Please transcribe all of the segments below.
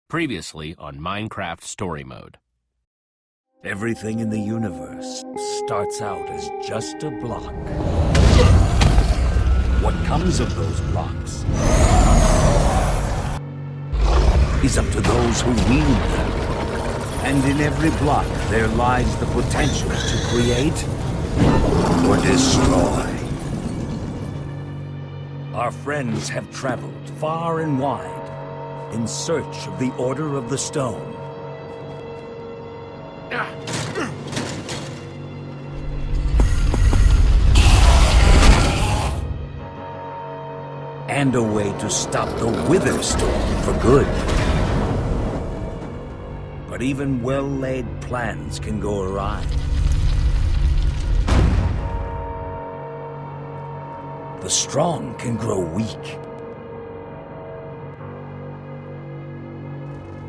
Previously on Minecraft Story Mode. Everything in the universe starts out as just a block. What comes of those blocks is up to those who wield them. And in every block there lies the potential to create or destroy. Our friends have traveled far and wide in search of the Order of the Stone. And a way to stop the Wither Storm for good. But even well-laid plans can go awry. The strong can grow weak.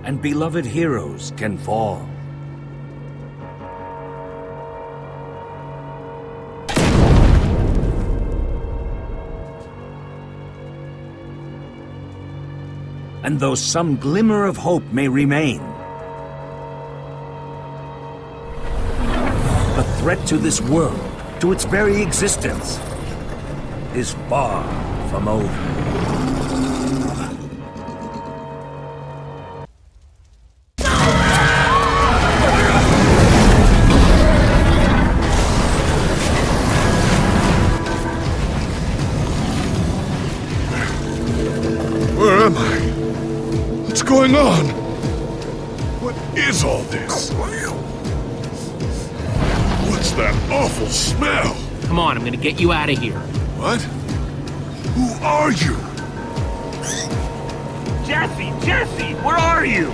And beloved heroes can fall. And though some glimmer of hope may remain, the threat to this world, to its very existence, is far from over. Where am I? What's going on? What is all this? What's that awful smell? Come on, I'm gonna get you out of here. What? Who are you? Jesse, where are you?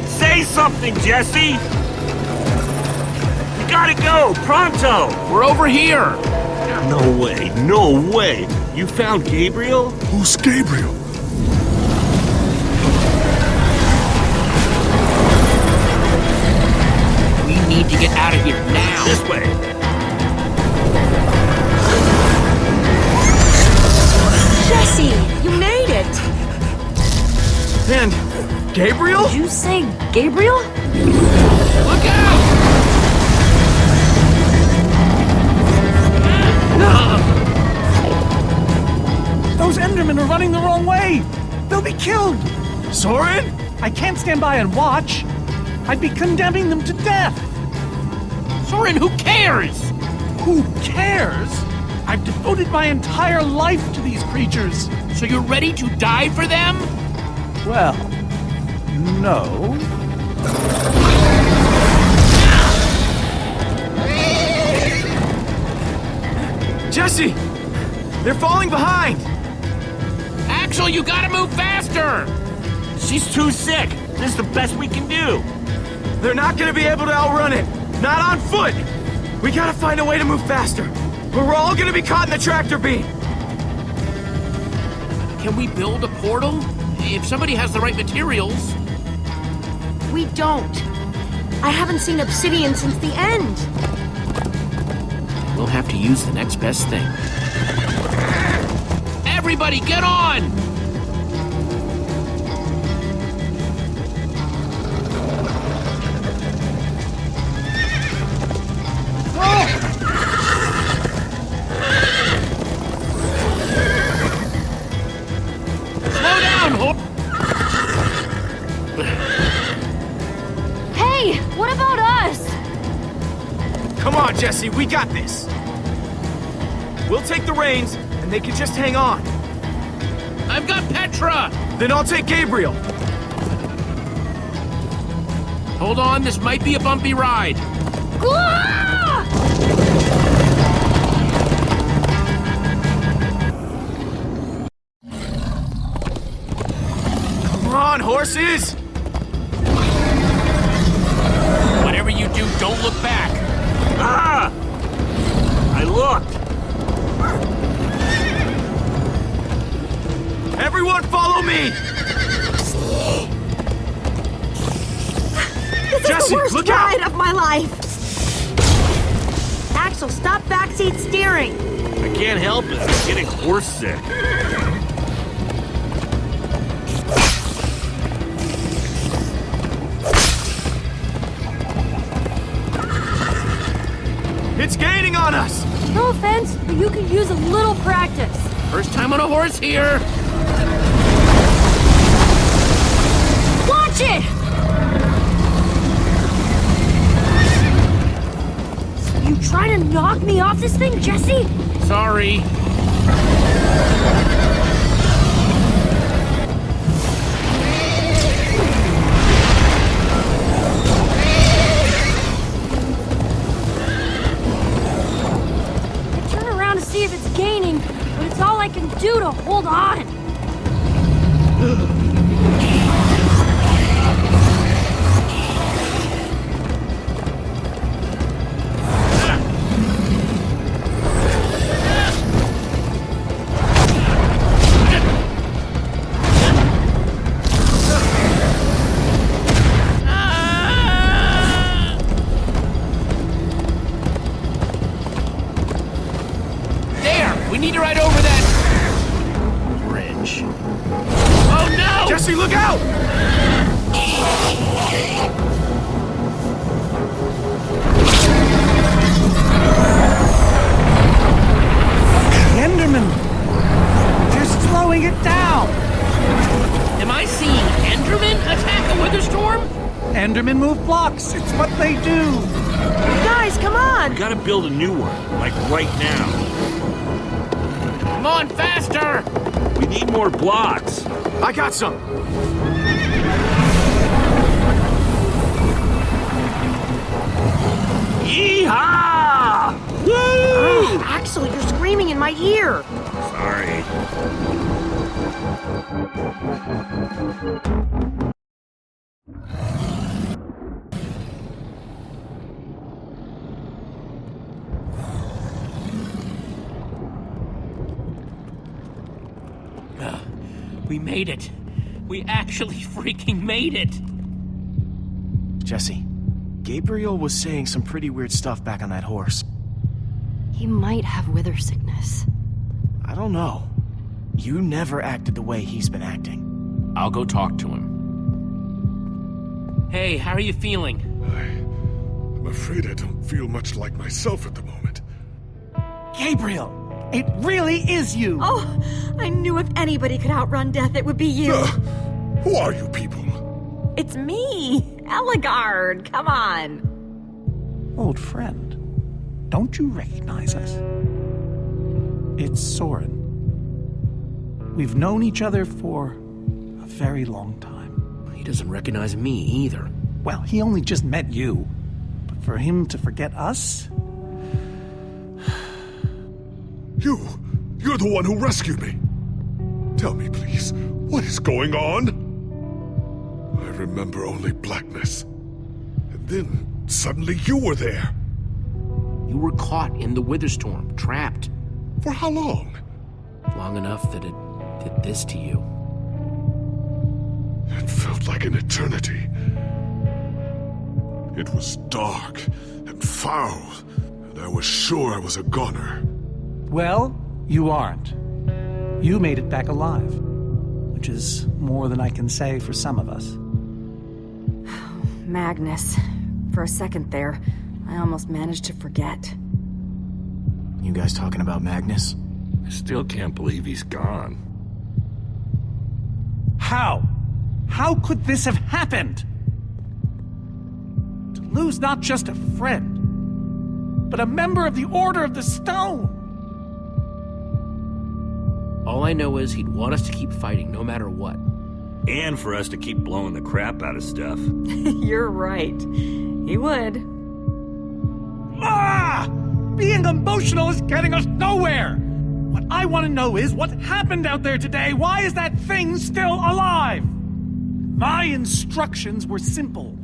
Say something, Jesse! You gotta go, pronto! We're over here! No way! You found Gabriel? Who's Gabriel? We need to get out of here now! This way! Jesse, you made it! And Gabriel? Did you say Gabriel? Look out! Those Endermen are running the wrong way! They'll be killed! Soren? I can't stand by and watch. I'd be condemning them to death. Soren, who cares? Who cares? I've devoted my entire life to these creatures. So you're ready to die for them? Well, no. Jesse! They're falling behind! Axel, you gotta move faster! She's too sick! This is the best we can do! They're not gonna be able to outrun it! Not on foot! We gotta find a way to move faster! Or we're all gonna be caught in the tractor beam! Can we build a portal? If somebody has the right materials. We don't. I haven't seen obsidian since the end. We'll have to use the next best thing. Everybody, get on! Slow down, Hey, what about us? Come on, Jesse, we got this! We'll take the reins, and they can just hang on. I've got Petra! Then I'll take Gabriel. Hold on, this might be a bumpy ride. Ah! Come on, horses! Whatever you do, don't look back. Ah! I looked! Everyone follow me! This is Jesse, the worst look out! ride of my life! Axel, stop backseat steering! I can't help it. I'm getting horse sick. on us! No offense, but you could use a little practice. First time on a horse here. Watch it! You trying to knock me off this thing, Jesse? Sorry. Turn around to see if it's gaining, but it's all I can do to hold on. We need to ride over that bridge. Oh no! Jesse, look out! The Enderman! They're slowing it down! Am I seeing Enderman attack a wither storm? Endermen move blocks. It's what they do. Guys, come on! We gotta build a new one, like right now. Come on, faster! We need more blocks. I got some. Yeehaw! Woo! Oh, Axel, you're screaming in my ear. Sorry. We made it. We actually freaking made it. Jesse, Gabriel was saying some pretty weird stuff back on that horse. He might have wither sickness. I don't know. You never acted the way he's been acting. I'll go talk to him. Hey, how are you feeling? I'm afraid I don't feel much like myself at the moment. Gabriel, it really is you. Oh, I knew if anybody could outrun death, it would be you. Who are you people? It's me, Eligard. Come on. Old friend, don't you recognize us? It's Soren. We've known each other for a very long time. He doesn't recognize me either. Well, he only just met you. But for him to forget us? You're the one who rescued me. Tell me, please, what is going on? I remember only blackness. And then, suddenly you were there. You were caught in the wither storm, trapped. For how long? Long enough that it did this to you. It felt like an eternity. It was dark and foul, and I was sure I was a goner. Well, you aren't. You made it back alive, which is more than I can say for some of us. Magnus. For a second there, I almost managed to forget. You guys talking about Magnus? I still can't believe he's gone. How? How could this have happened? To lose not just a friend, but a member of the Order of the Stone. All I know is he'd want us to keep fighting no matter what. And for us to keep blowing the crap out of stuff. You're right. He would. Ah! Being emotional is getting us nowhere! What I want to know is what happened out there today? Why is that thing still alive? My instructions were simple.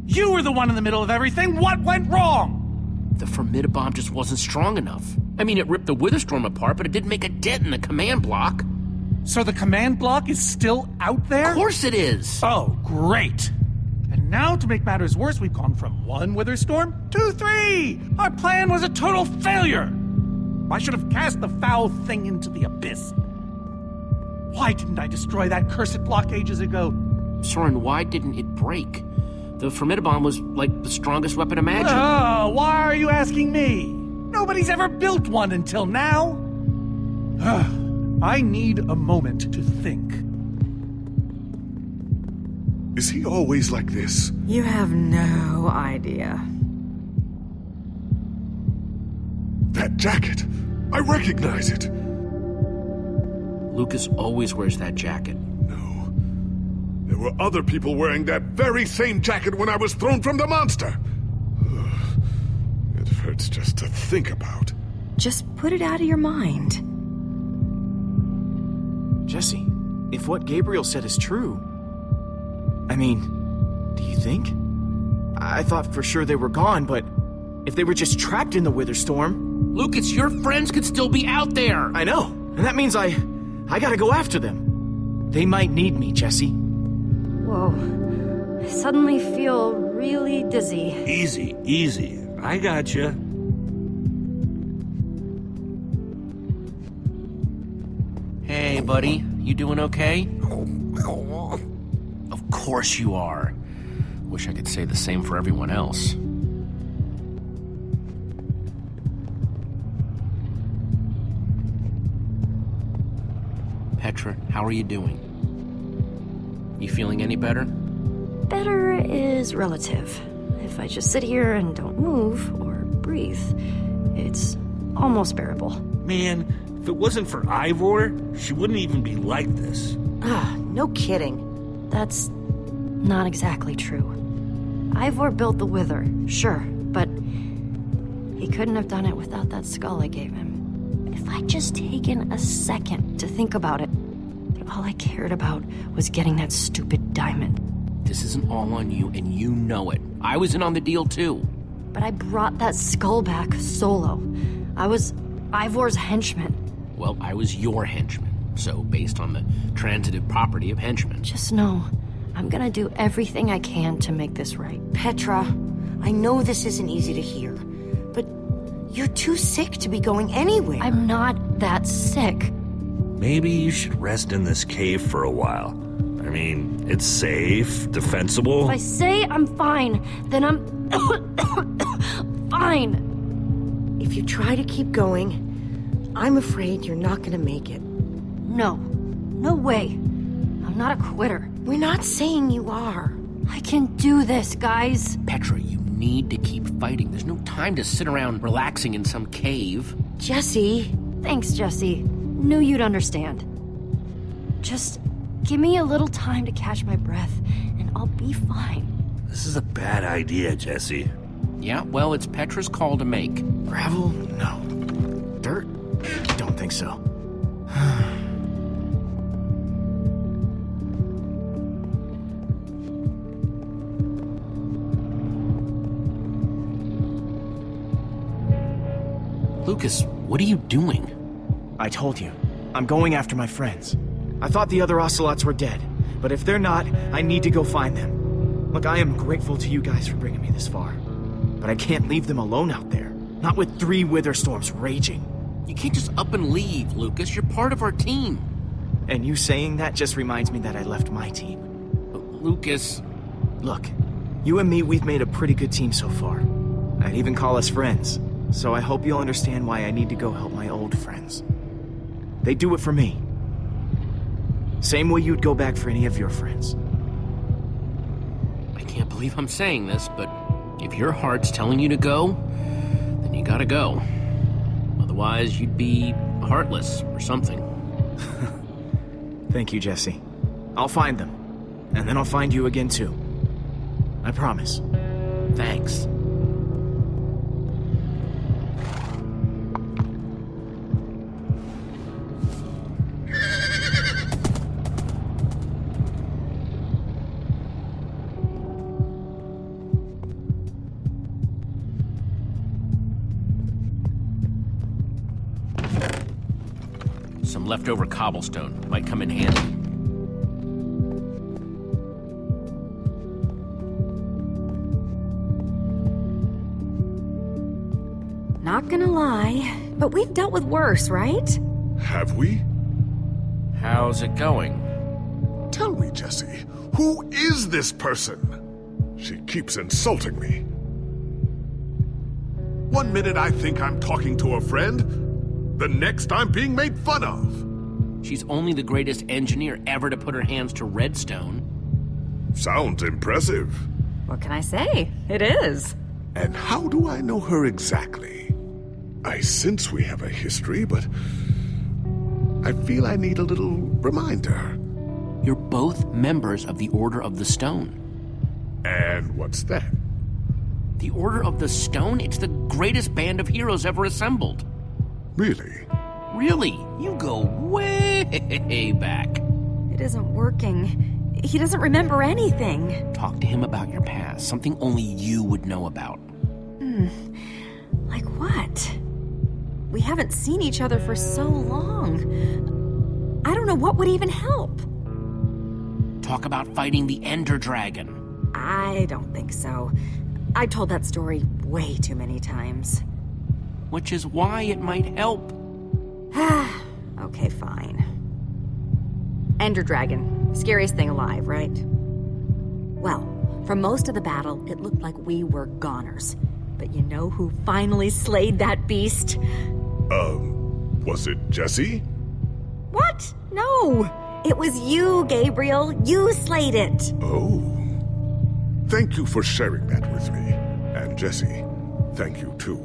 You were the one in the middle of everything. What went wrong? The Formidabomb just wasn't strong enough. I mean, it ripped the Witherstorm apart, but it didn't make a dent in the command block. So the command block is still out there? Of course it is! Oh, great. And now, to make matters worse, we've gone from 1 Witherstorm to 3! Our plan was a total failure! I should have cast the foul thing into the abyss. Why didn't I destroy that cursed block ages ago? Soren, why didn't it break? The Formidabomb was like the strongest weapon imaginable. Oh, why are you asking me? Nobody's ever built one until now. I need a moment to think. Is he always like this? You have no idea. That jacket! I recognize it! Lucas always wears that jacket. No. There were other people wearing that very same jacket when I was thrown from the monster! It hurts just to think about. Just put it out of your mind. Jesse, if what Gabriel said is true... I mean, do you think? I thought for sure they were gone, but if they were just trapped in the Witherstorm... Lucas, your friends could still be out there! I know, and that means I gotta go after them. They might need me, Jesse. Whoa. I suddenly feel really dizzy. Easy, easy. I gotcha. Hey, buddy. You doing okay? Of course you are. Wish I could say the same for everyone else. Petra, how are you doing? You feeling any better? Better is relative. If I just sit here and don't move or breathe, it's almost bearable. Man, if it wasn't for Ivor, she wouldn't even be like this. No kidding. That's not exactly true. Ivor built the Wither, sure, but he couldn't have done it without that skull I gave him. If I'd just taken a second to think about it, but all I cared about was getting that stupid diamond. This isn't all on you, and you know it. I was in on the deal, too. But I brought that skull back solo. I was Ivor's henchman. Well, I was your henchman. So, based on the transitive property of henchmen. Just know, I'm gonna do everything I can to make this right. Petra, I know this isn't easy to hear, but you're too sick to be going anywhere. I'm not that sick. Maybe you should rest in this cave for a while. I mean, it's safe, defensible. If I say I'm fine, then I'm fine. If you try to keep going, I'm afraid you're not gonna make it. No. No way. I'm not a quitter. We're not saying you are. I can do this, guys. Petra, you need to keep fighting. There's no time to sit around relaxing in some cave. Jesse. Thanks, Jesse. Knew you'd understand. Just give me a little time to catch my breath, and I'll be fine. This is a bad idea, Jesse. Yeah, well, it's Petra's call to make. Gravel? No. Dirt? Don't think so. Lucas, what are you doing? I told you. I'm going after my friends. I thought the other ocelots were dead, but if they're not, I need to go find them. Look, I am grateful to you guys for bringing me this far, but I can't leave them alone out there. Not with 3 Witherstorms raging. You can't just up and leave, Lucas. You're part of our team. And you saying that just reminds me that I left my team. But Lucas... Look, you and me, we've made a pretty good team so far. I'd even call us friends. So I hope you'll understand why I need to go help my old friends. They do it for me. Same way you'd go back for any of your friends. I can't believe I'm saying this, but if your heart's telling you to go, then you gotta go. Otherwise, you'd be heartless or something. Thank you, Jesse. I'll find them. And then I'll find you again, too. I promise. Thanks. Some leftover cobblestone might come in handy. Not gonna lie, but we've dealt with worse, right? Have we? How's it going? Tell me, Jesse, who is this person? She keeps insulting me. One minute I think I'm talking to a friend, the next I'm being made fun of. She's only the greatest engineer ever to put her hands to redstone. Sounds impressive. What can I say? It is. And how do I know her exactly? I sense we have a history, but I feel I need a little reminder. You're both members of the Order of the Stone. And what's that? The Order of the Stone? It's the greatest band of heroes ever assembled. Really? Really? You go way back. It isn't working. He doesn't remember anything. Talk to him about your past, something only you would know about. Like what? We haven't seen each other for so long. I don't know what would even help. Talk about fighting the Ender Dragon. I don't think so. I told that story way too many times. Which is why it might help. Okay, fine. Ender Dragon. Scariest thing alive, right? Well, for most of the battle, it looked like we were goners. But you know who finally slayed that beast? Was it Jesse? What? No! It was you, Gabriel. You slayed it. Oh. Thank you for sharing that with me. And Jesse, thank you too.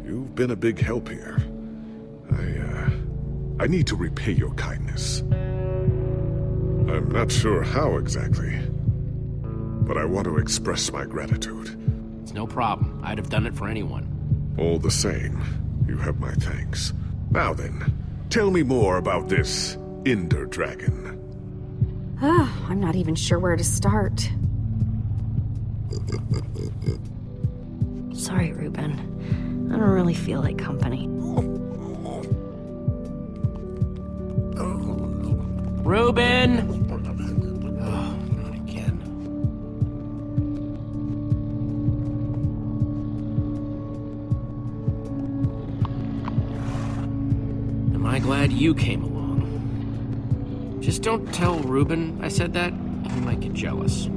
You've been a big help here. I need to repay your kindness. I'm not sure how exactly, but I want to express my gratitude. It's no problem. I'd have done it for anyone. All the same, you have my thanks. Now then, tell me more about this Ender Dragon. I'm not even sure where to start. Sorry, Reuben. I don't really feel like company. Reuben! Oh, not again. Am I glad you came along? Just don't tell Reuben I said that. He might get jealous.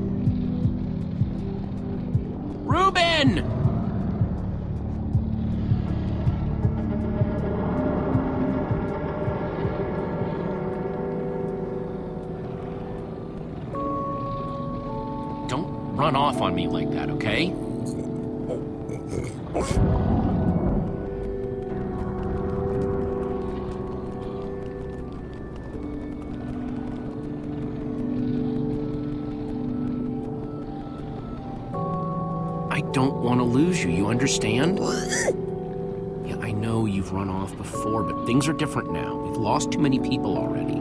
Reuben! Don't run off on me like that, okay? I don't want to lose you, you understand? Yeah, I know you've run off before, but things are different now. We've lost too many people already.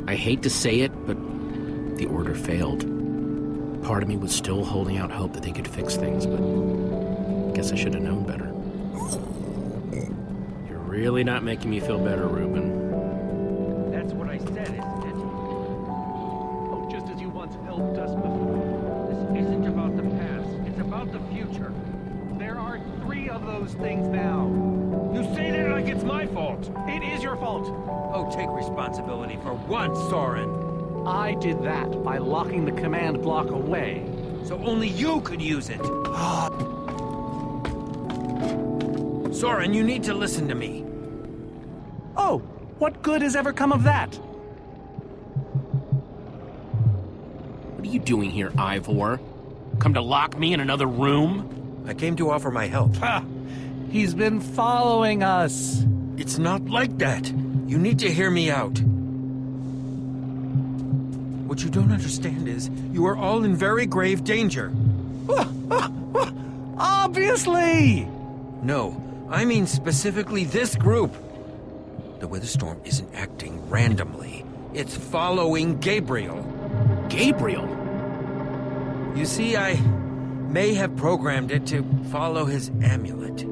I hate to say it, but the Order failed. Part of me was still holding out hope that they could fix things, but I guess I should have known better. You're really not making me feel better, Reuben. That's what I said, isn't it? Oh, just as you once helped us before. This isn't about the past. It's about the future. There are 3 of those things now. You say that like it's my fault. It is your fault. Oh, take responsibility for once, Soren. I did that by locking the command block away. So only you could use it. Soren, you need to listen to me. Oh, what good has ever come of that? What are you doing here, Ivor? Come to lock me in another room? I came to offer my help. Ha! He's been following us. It's not like that. You need to hear me out. What you don't understand is, you are all in very grave danger. Obviously! No, I mean specifically this group. The weather storm isn't acting randomly. It's following Gabriel. Gabriel? You see, I may have programmed it to follow his amulet.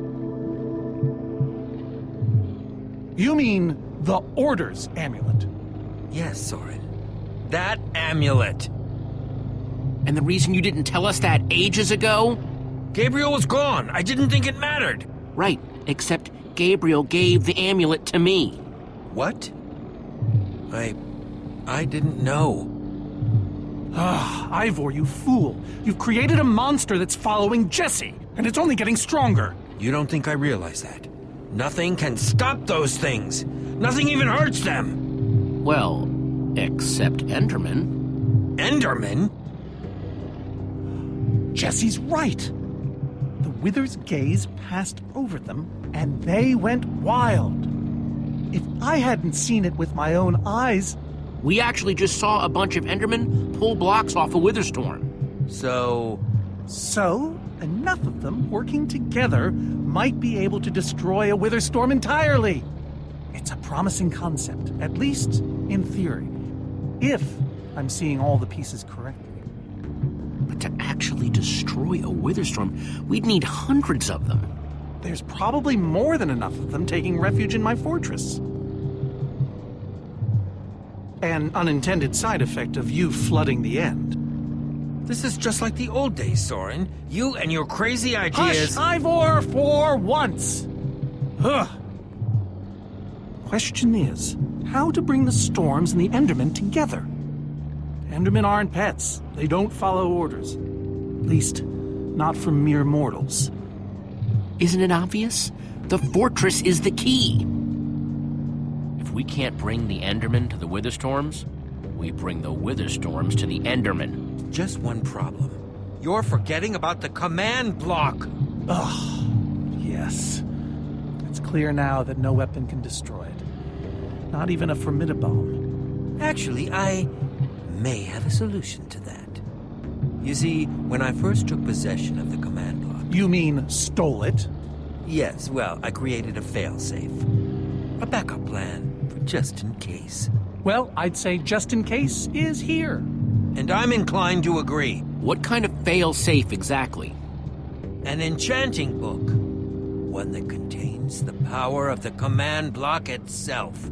You mean the Order's amulet? Yes, Soren. That amulet. And the reason you didn't tell us that ages ago? Gabriel was gone. I didn't think it mattered. Right, except Gabriel gave the amulet to me. What? I didn't know. Ah, Ivor, you fool. You've created a monster that's following Jesse, and it's only getting stronger. You don't think I realize that? Nothing can stop those things. Nothing even hurts them. Well, except Enderman. Enderman? Jesse's right. The Wither's gaze passed over them, and they went wild. If I hadn't seen it with my own eyes... We actually just saw a bunch of Endermen pull blocks off a Witherstorm. So, enough of them working together might be able to destroy a Witherstorm entirely. It's a promising concept, at least in theory, if I'm seeing all the pieces correctly. But to actually destroy a Witherstorm, we'd need hundreds of them. There's probably more than enough of them taking refuge in my fortress. An unintended side effect of you flooding the end. this is just like the old days, Soren. You and your crazy ideas... Hush, Ivor, for once! Ugh. Question is, how to bring the storms and the Endermen together? Endermen aren't pets. They don't follow orders. At least, not from mere mortals. Isn't it obvious? The fortress is the key. If we can't bring the Endermen to the Witherstorms, we bring the Witherstorms to the Endermen. Just one problem. You're forgetting about the command block. Ugh, yes. It's clear now that no weapon can destroy it. Not even a formidabone. Actually, I may have a solution to that. You see, when I first took possession of the command block... You mean stole it? Yes, well, I created a failsafe. A backup plan for just in case. Well, I'd say just in case is here. And I'm inclined to agree. What kind of fail-safe exactly? An enchanting book. One that contains the power of the command block itself.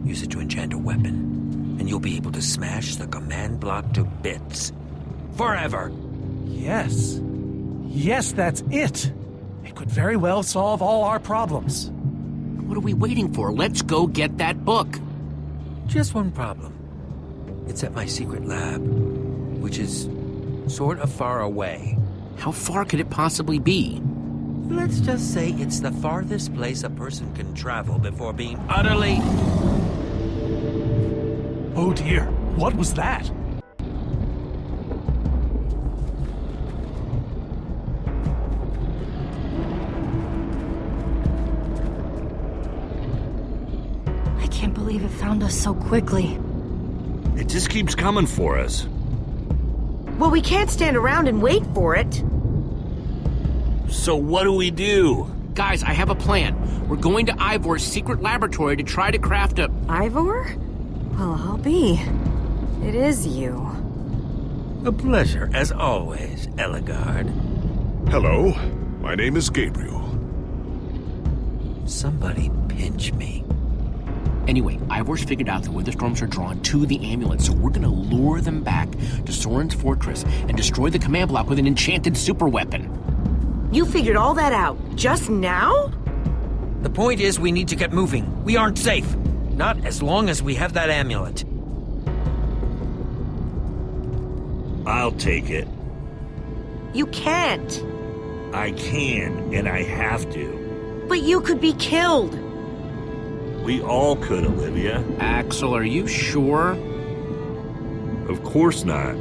Use it to enchant a weapon, and you'll be able to smash the command block to bits. Forever. Yes. Yes, that's it. It could very well solve all our problems. What are we waiting for? Let's go get that book. Just one problem. It's at my secret lab, which is sort of far away. How far could it possibly be? Let's just say it's the farthest place a person can travel before being utterly... Oh dear, what was that? I can't believe it found us so quickly. It just keeps coming for us. Well, we can't stand around and wait for it. So what do we do? Guys, I have a plan. We're going to Ivor's secret laboratory to try to craft a... Ivor? Well, I'll be. It is you. A pleasure, as always, Eligard. Hello, my name is Gabriel. Somebody pinch me. Anyway, Ivor's figured out the Witherstorms are drawn to the amulet, so we're gonna lure them back to Soren's fortress and destroy the command block with an enchanted superweapon. You figured all that out just now? The point is, we need to get moving. We aren't safe. Not as long as we have that amulet. I'll take it. You can't. I can, and I have to. But you could be killed. We all could, Olivia. Axel, are you sure? Of course not.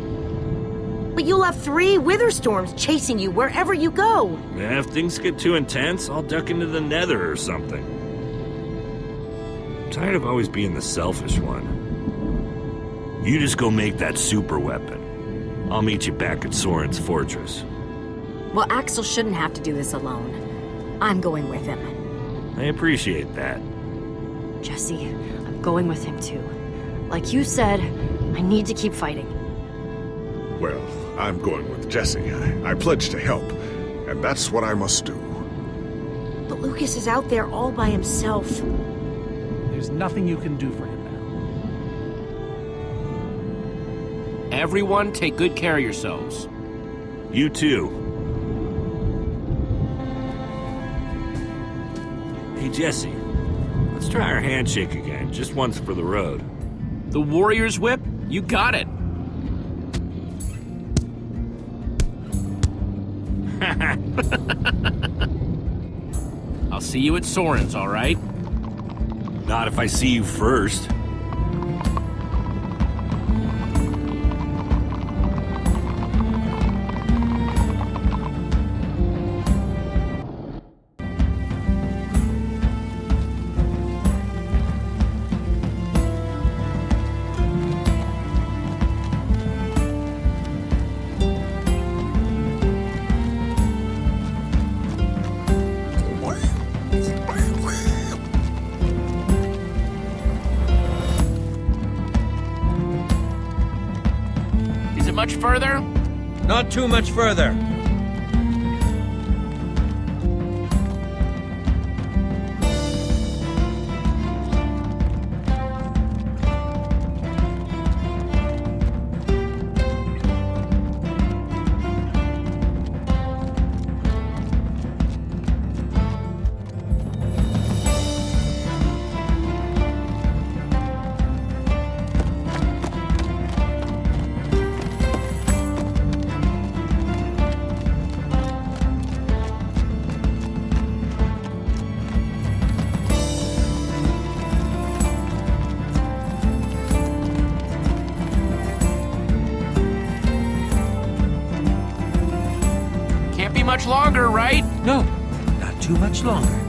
But you'll have 3 Witherstorms chasing you wherever you go. And if things get too intense, I'll duck into the nether or something. I'm tired of always being the selfish one. You just go make that super weapon. I'll meet you back at Soren's fortress. Well, Axel shouldn't have to do this alone. I'm going with him. I appreciate that. Jesse, I'm going with him too. Like you said, I need to keep fighting. Well, I'm going with Jesse. I pledged to help, and that's what I must do. But Lucas is out there all by himself. There's nothing you can do for him now. Everyone, take good care of yourselves. You too. Hey, Jesse. Let's try our handshake again, just once for the road. The Warrior's Whip? You got it. I'll see you at Soren's, all right? Not if I see you first. Is it much further? Not too much further. Can't be much longer, right? No, not too much longer.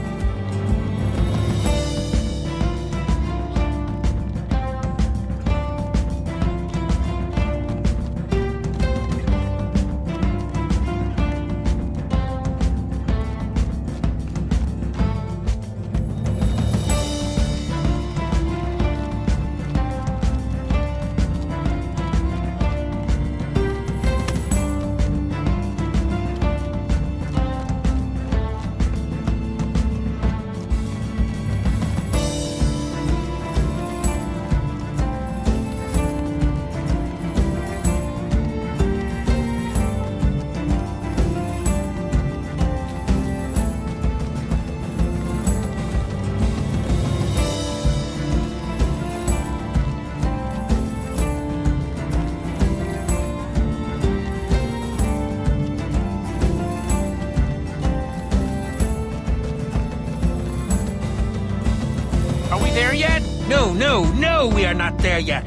Are we there yet? No, we are not there yet.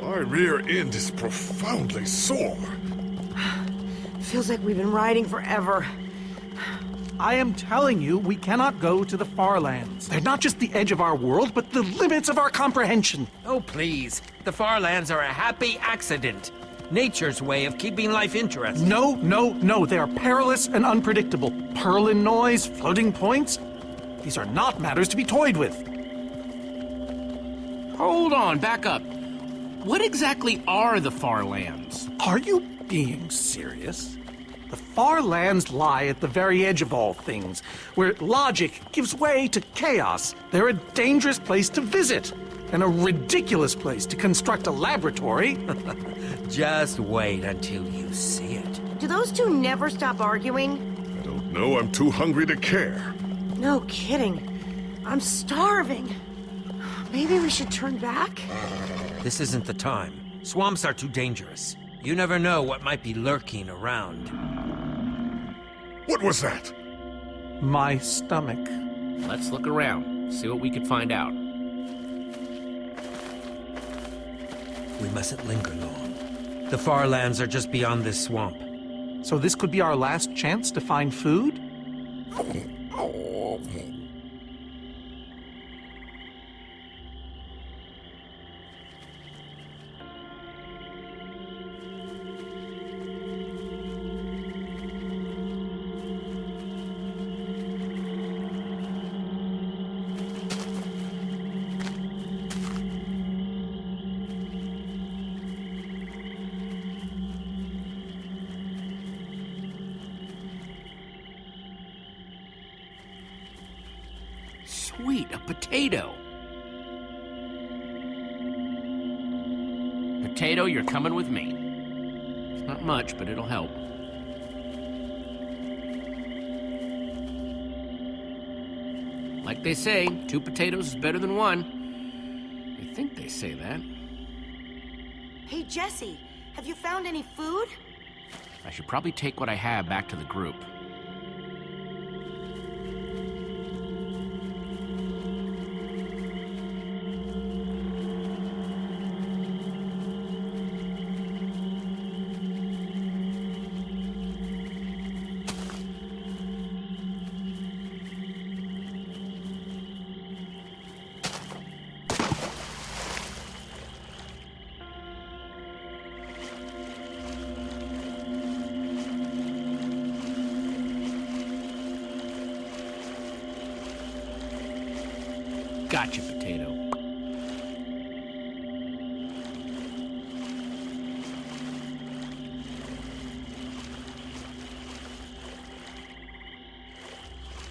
My rear end is profoundly sore. Feels like we've been riding forever. I am telling you, we cannot go to the Farlands. They're not just the edge of our world, but the limits of our comprehension. Oh, please. The Farlands are a happy accident. Nature's way of keeping life interesting. No. They are perilous and unpredictable. Purlin noise, floating points. These are not matters to be toyed with. Hold on, back up. What exactly are the Farlands? Are you being serious? The Farlands lie at the very edge of all things, where logic gives way to chaos. They're a dangerous place to visit, and a ridiculous place to construct a laboratory. Just wait until you see it. Do those two never stop arguing? I don't know, I'm too hungry to care. No kidding. I'm starving. Maybe we should turn back? This isn't the time. Swamps are too dangerous. You never know what might be lurking around. What was that? My stomach. Let's look around, see what we can find out. We mustn't linger long. The Farlands are just beyond this swamp. So this could be our last chance to find food? Sweet, a potato. Potato, you're coming with me. It's not much, but it'll help. Like they say, 2 potatoes is better than 1. I think they say that. Hey, Jesse, have you found any food? I should probably take what I have back to the group. Gotcha, potato.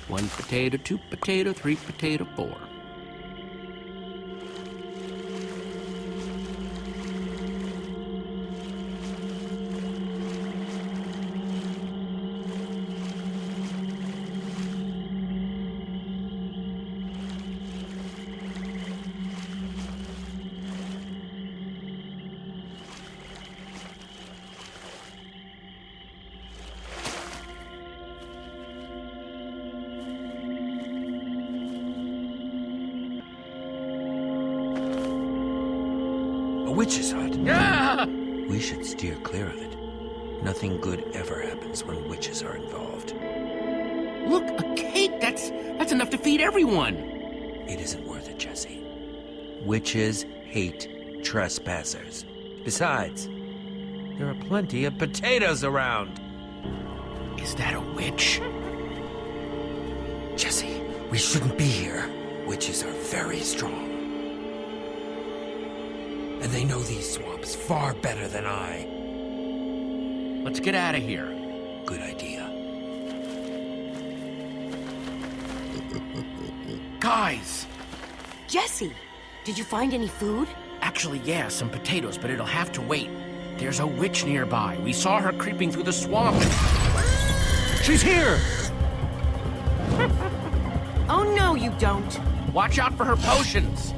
One potato, 2 potato, 3 potato, 4. A witch's hut. Ah! We should steer clear of it. Nothing good ever happens when witches are involved. Look, a cake! That's enough to feed everyone! It isn't worth it, Jesse. Witches hate trespassers. Besides, there are plenty of potatoes around. Is that a witch? Jesse, we shouldn't be here. Witches are very strong. And they know these swamps far better than I. Let's get out of here. Good idea. Guys! Jesse, did you find any food? Actually, yeah, some potatoes, but it'll have to wait. There's a witch nearby. We saw her creeping through the swamp. She's here! Oh, no, you don't. Watch out for her potions.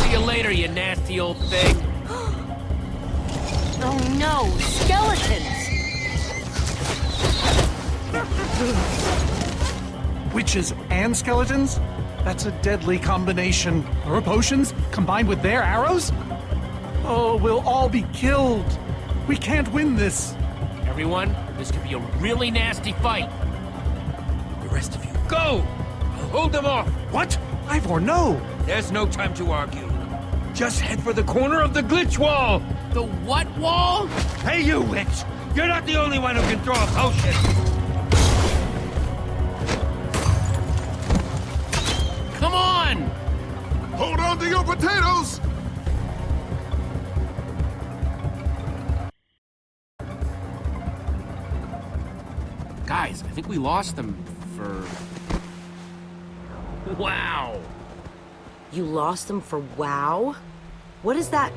See you later, you nasty old thing. Oh, no, skeletons! Witches and skeletons? That's a deadly combination. Her potions combined with their arrows? Oh, we'll all be killed. We can't win this. Everyone, this could be a really nasty fight. The rest of you, go! I'll hold them off. What? Ivor, no! There's no time to argue. Just head for the corner of the glitch wall. The what wall? Hey, you witch! You're not the only one who can throw a potion. Come on! Hold on to your potatoes! Guys, I think we lost them for... Wow! You lost them for WoW? What is that?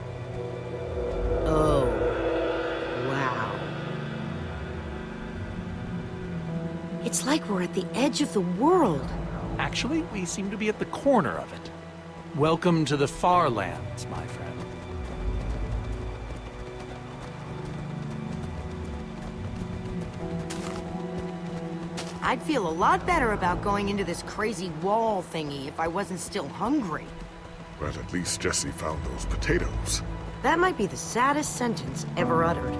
Oh, wow. It's like we're at the edge of the world. Actually, we seem to be at the corner of it. Welcome to the Farlands, my friend. I'd feel a lot better about going into this crazy wall thingy if I wasn't still hungry. Well, at least Jesse found those potatoes. That might be the saddest sentence ever uttered.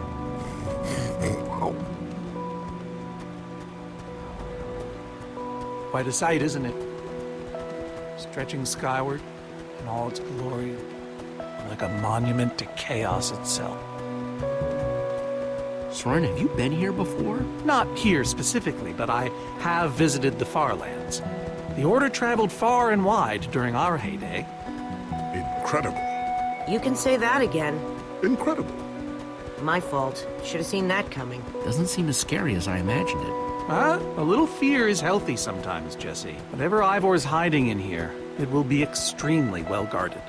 Quite a sight, isn't it? Stretching skyward in all its glory, like a monument to chaos itself. Soren, have you been here before? Not here specifically, but I have visited the Farlands. The Order traveled far and wide during our heyday. Incredible. You can say that again. Incredible. My fault. Should have seen that coming. Doesn't seem as scary as I imagined it. Huh? A little fear is healthy sometimes, Jesse. Whatever Ivor's hiding in here, it will be extremely well guarded.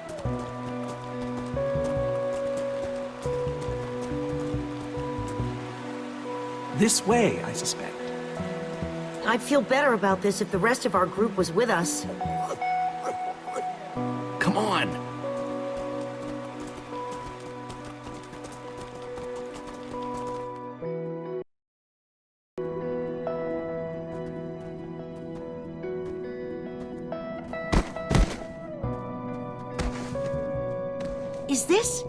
This way, I suspect. I'd feel better about this if the rest of our group was with us. Come on! Is this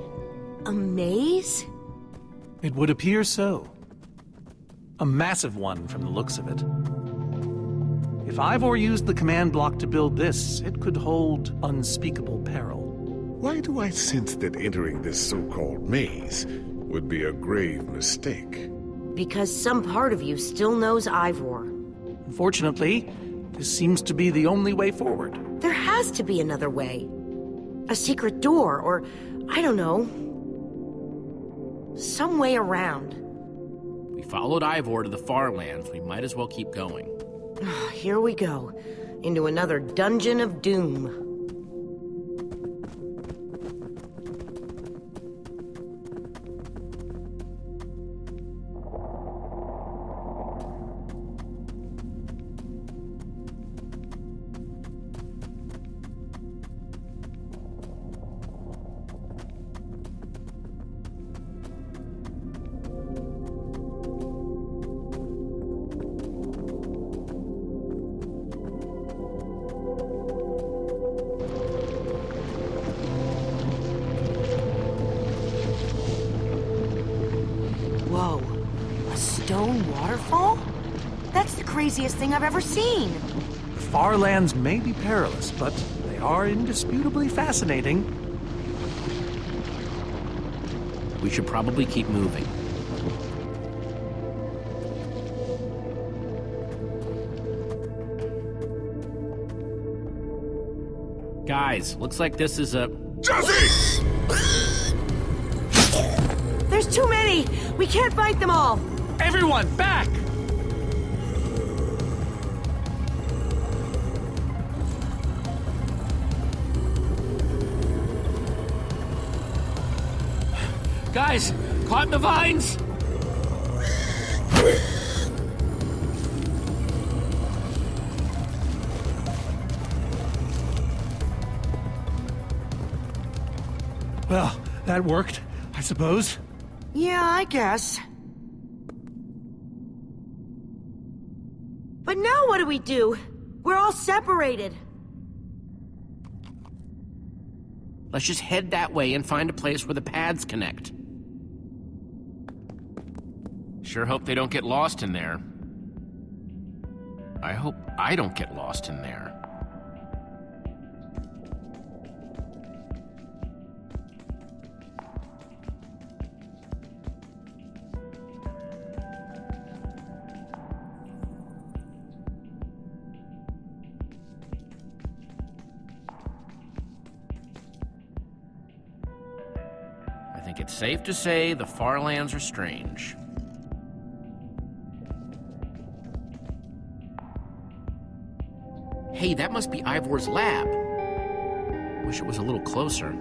a maze? It would appear so. A massive one from the looks of it. If Ivor used the command block to build this, it could hold unspeakable peril. Why do I sense that entering this so-called maze would be a grave mistake? Because some part of you still knows Ivor. Unfortunately, this seems to be the only way forward. There has to be another way. A secret door, or, I don't know, some way around. We followed Ivor to the Farlands. We might as well keep going. Here we go, into another dungeon of doom. Whoa, a stone waterfall? That's the craziest thing I've ever seen. The Farlands may be perilous, but they are indisputably fascinating. We should probably keep moving. Guys, looks like this is a... Jesse! There's too many! We can't fight them all! Everyone, back! Guys, caught in the vines! Well, that worked, I suppose. Yeah, I guess. But now what do we do? We're all separated. Let's just head that way and find a place where the paths connect. Sure hope they don't get lost in there. I hope I don't get lost in there. I think it's safe to say the Farlands are strange. Hey, that must be Ivor's lab. Wish it was a little closer.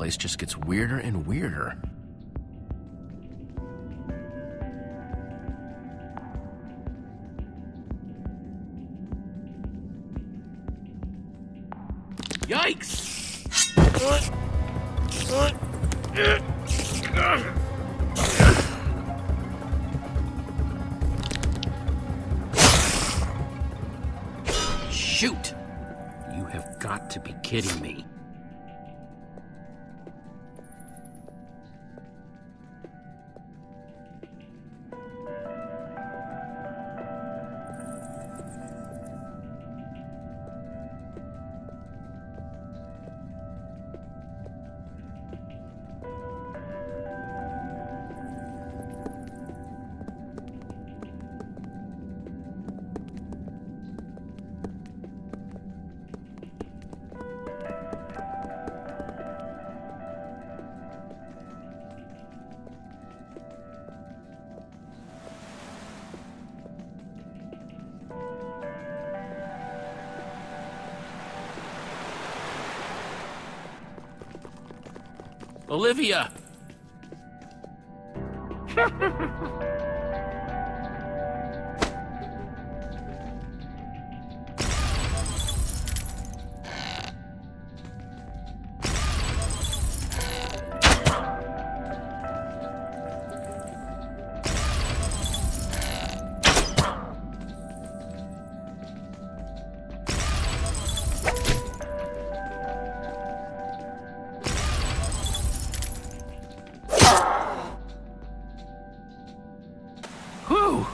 place just gets weirder and weirder. Yikes! Shoot! You have got to be kidding me. Olivia! Whew!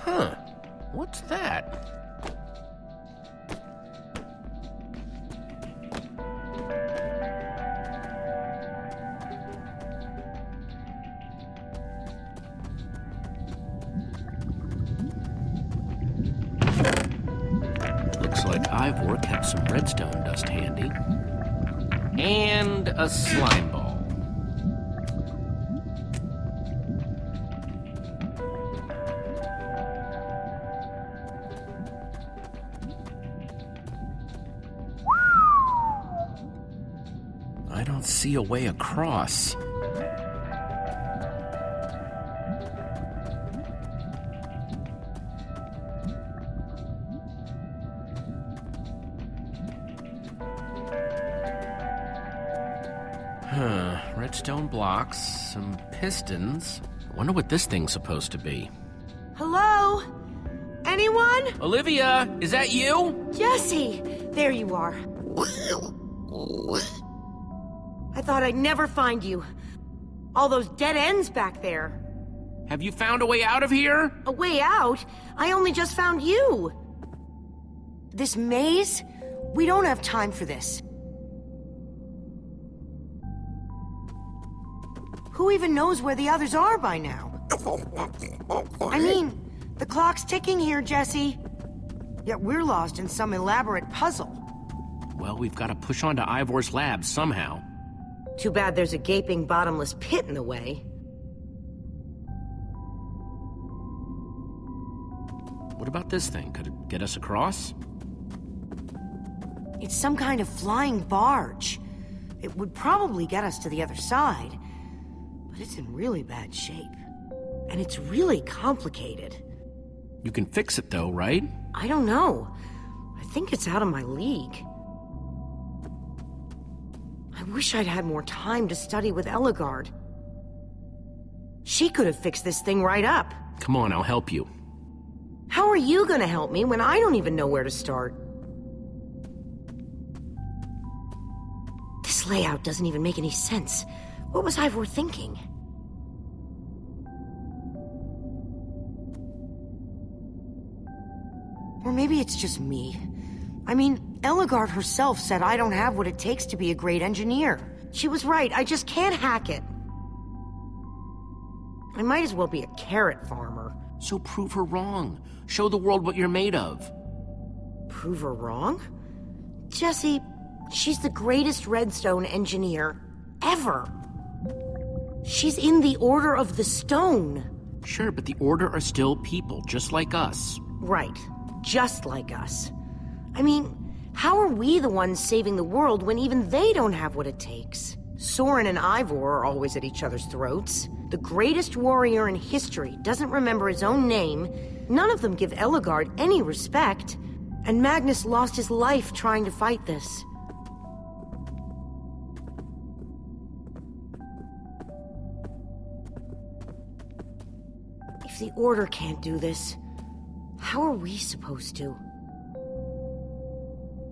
Huh. What's that? Looks like Ivor kept some redstone dust handy. And a slime ball. I don't see a way across. Huh, redstone blocks, some pistons. Wonder what this thing's supposed to be. Hello? Anyone? Olivia, is that you? Jesse! There you are. I thought I'd never find you. All those dead ends back there. Have you found a way out of here? A way out? I only just found you. This maze? We don't have time for this. Who even knows where the others are by now? I mean, the clock's ticking here, Jesse. Yet we're lost in some elaborate puzzle. Well, we've got to push on to Ivor's lab somehow. Too bad there's a gaping bottomless pit in the way. What about this thing? Could it get us across? It's some kind of flying barge. It would probably get us to the other side. But it's in really bad shape. And it's really complicated. You can fix it though, right? I don't know. I think it's out of my league. I wish I'd had more time to study with Eligard. She could have fixed this thing right up. Come on, I'll help you. How are you gonna help me when I don't even know where to start? This layout doesn't even make any sense. What was Ivor thinking? Or maybe it's just me. I mean, Ellegaard herself said I don't have what it takes to be a great engineer. She was right, I just can't hack it. I might as well be a carrot farmer. So prove her wrong. Show the world what you're made of. Prove her wrong? Jesse, she's the greatest redstone engineer ever. She's in the Order of the Stone. Sure, but the Order are still people, just like us. Right, just like us. I mean, how are we the ones saving the world when even they don't have what it takes? Soren and Ivor are always at each other's throats. The greatest warrior in history doesn't remember his own name. None of them give Ellegaard any respect. And Magnus lost his life trying to fight this. If the Order can't do this, how are we supposed to?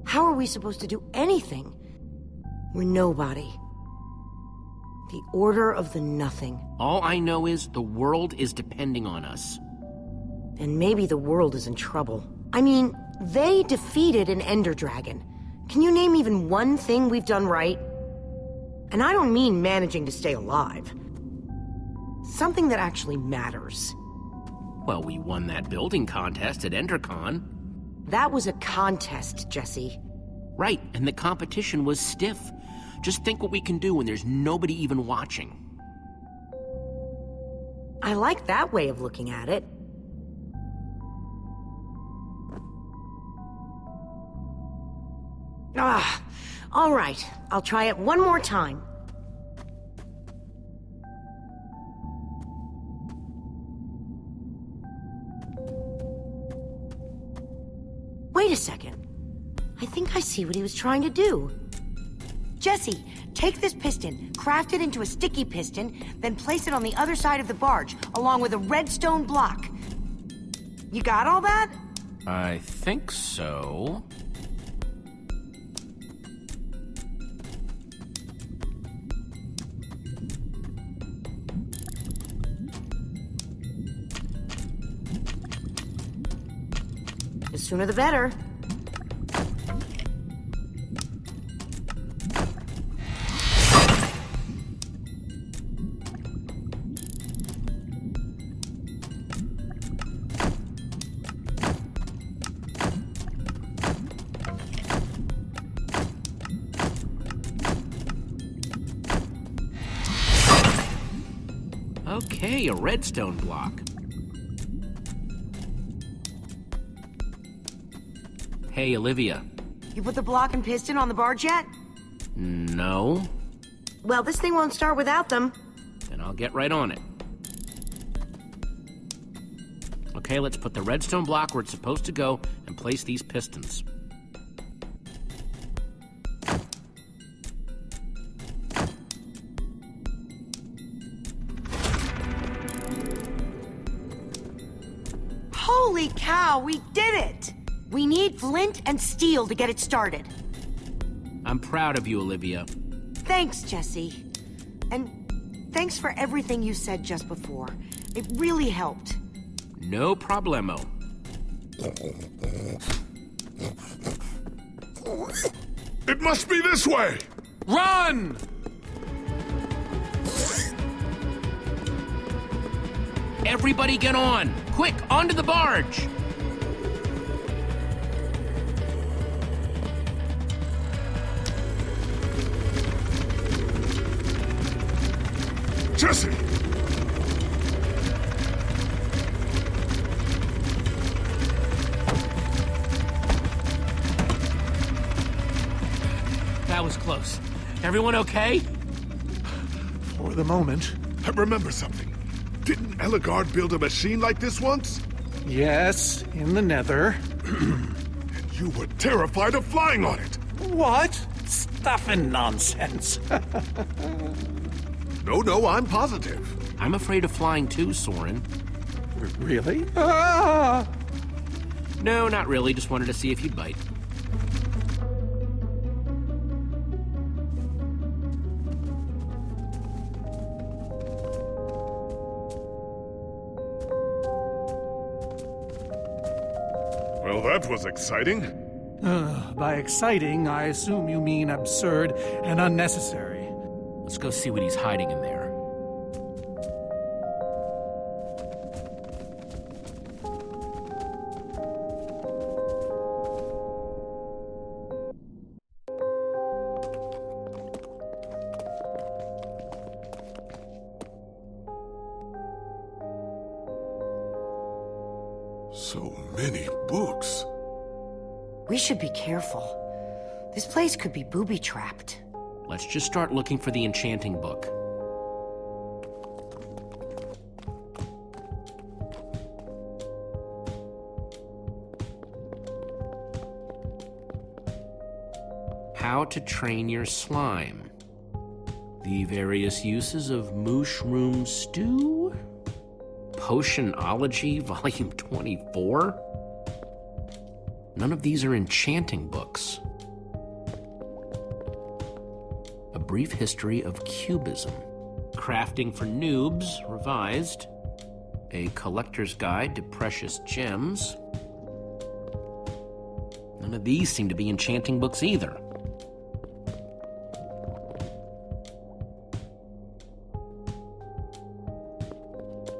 How are we supposed to do anything? We're nobody. The Order of the Nothing. All I know is the world is depending on us. And maybe the world is in trouble. I mean, they defeated an Ender Dragon. Can you name even one thing we've done right? And I don't mean managing to stay alive. Something that actually matters. Well, we won that building contest at EnderCon. That was a contest, Jesse. Right, and the competition was stiff. Just think what we can do when there's nobody even watching. I like that way of looking at it. All right. I'll try it one more time. Wait a second. I think I see what he was trying to do. Jesse, take this piston, craft it into a sticky piston, then place it on the other side of the barge, along with a redstone block. You got all that? I think so. The sooner the better. Okay, a redstone block. Hey, Olivia. You put the block and piston on the barge yet? No. Well, this thing won't start without them. Then I'll get right on it. Okay, let's put the redstone block where it's supposed to go and place these pistons. Holy cow, we did it! We need flint and steel to get it started. I'm proud of you, Olivia. Thanks, Jesse. And thanks for everything you said just before. It really helped. No problemo. It must be this way! Run! Everybody get on! Quick, onto the barge! Jesse! That was close. Everyone okay? For the moment. I remember something. Didn't Ellegaard build a machine like this once? Yes, in the Nether. And you were terrified of flying on it. What? Stuff and nonsense. No, I'm positive. I'm afraid of flying too, Soren. Really? Ah! No, not really. Just wanted to see if you'd bite. that was exciting. By exciting, I assume you mean absurd and unnecessary. Let's go see what he's hiding in there. So many books. We should be careful. This place could be booby-trapped. Let's just start looking for the enchanting book. How to train your slime. The various uses of mushroom stew? Potionology, Volume 24? None of these are enchanting books. A Brief History of Cubism. Crafting for Noobs, revised. A Collector's Guide to Precious Gems. None of these seem to be enchanting books either.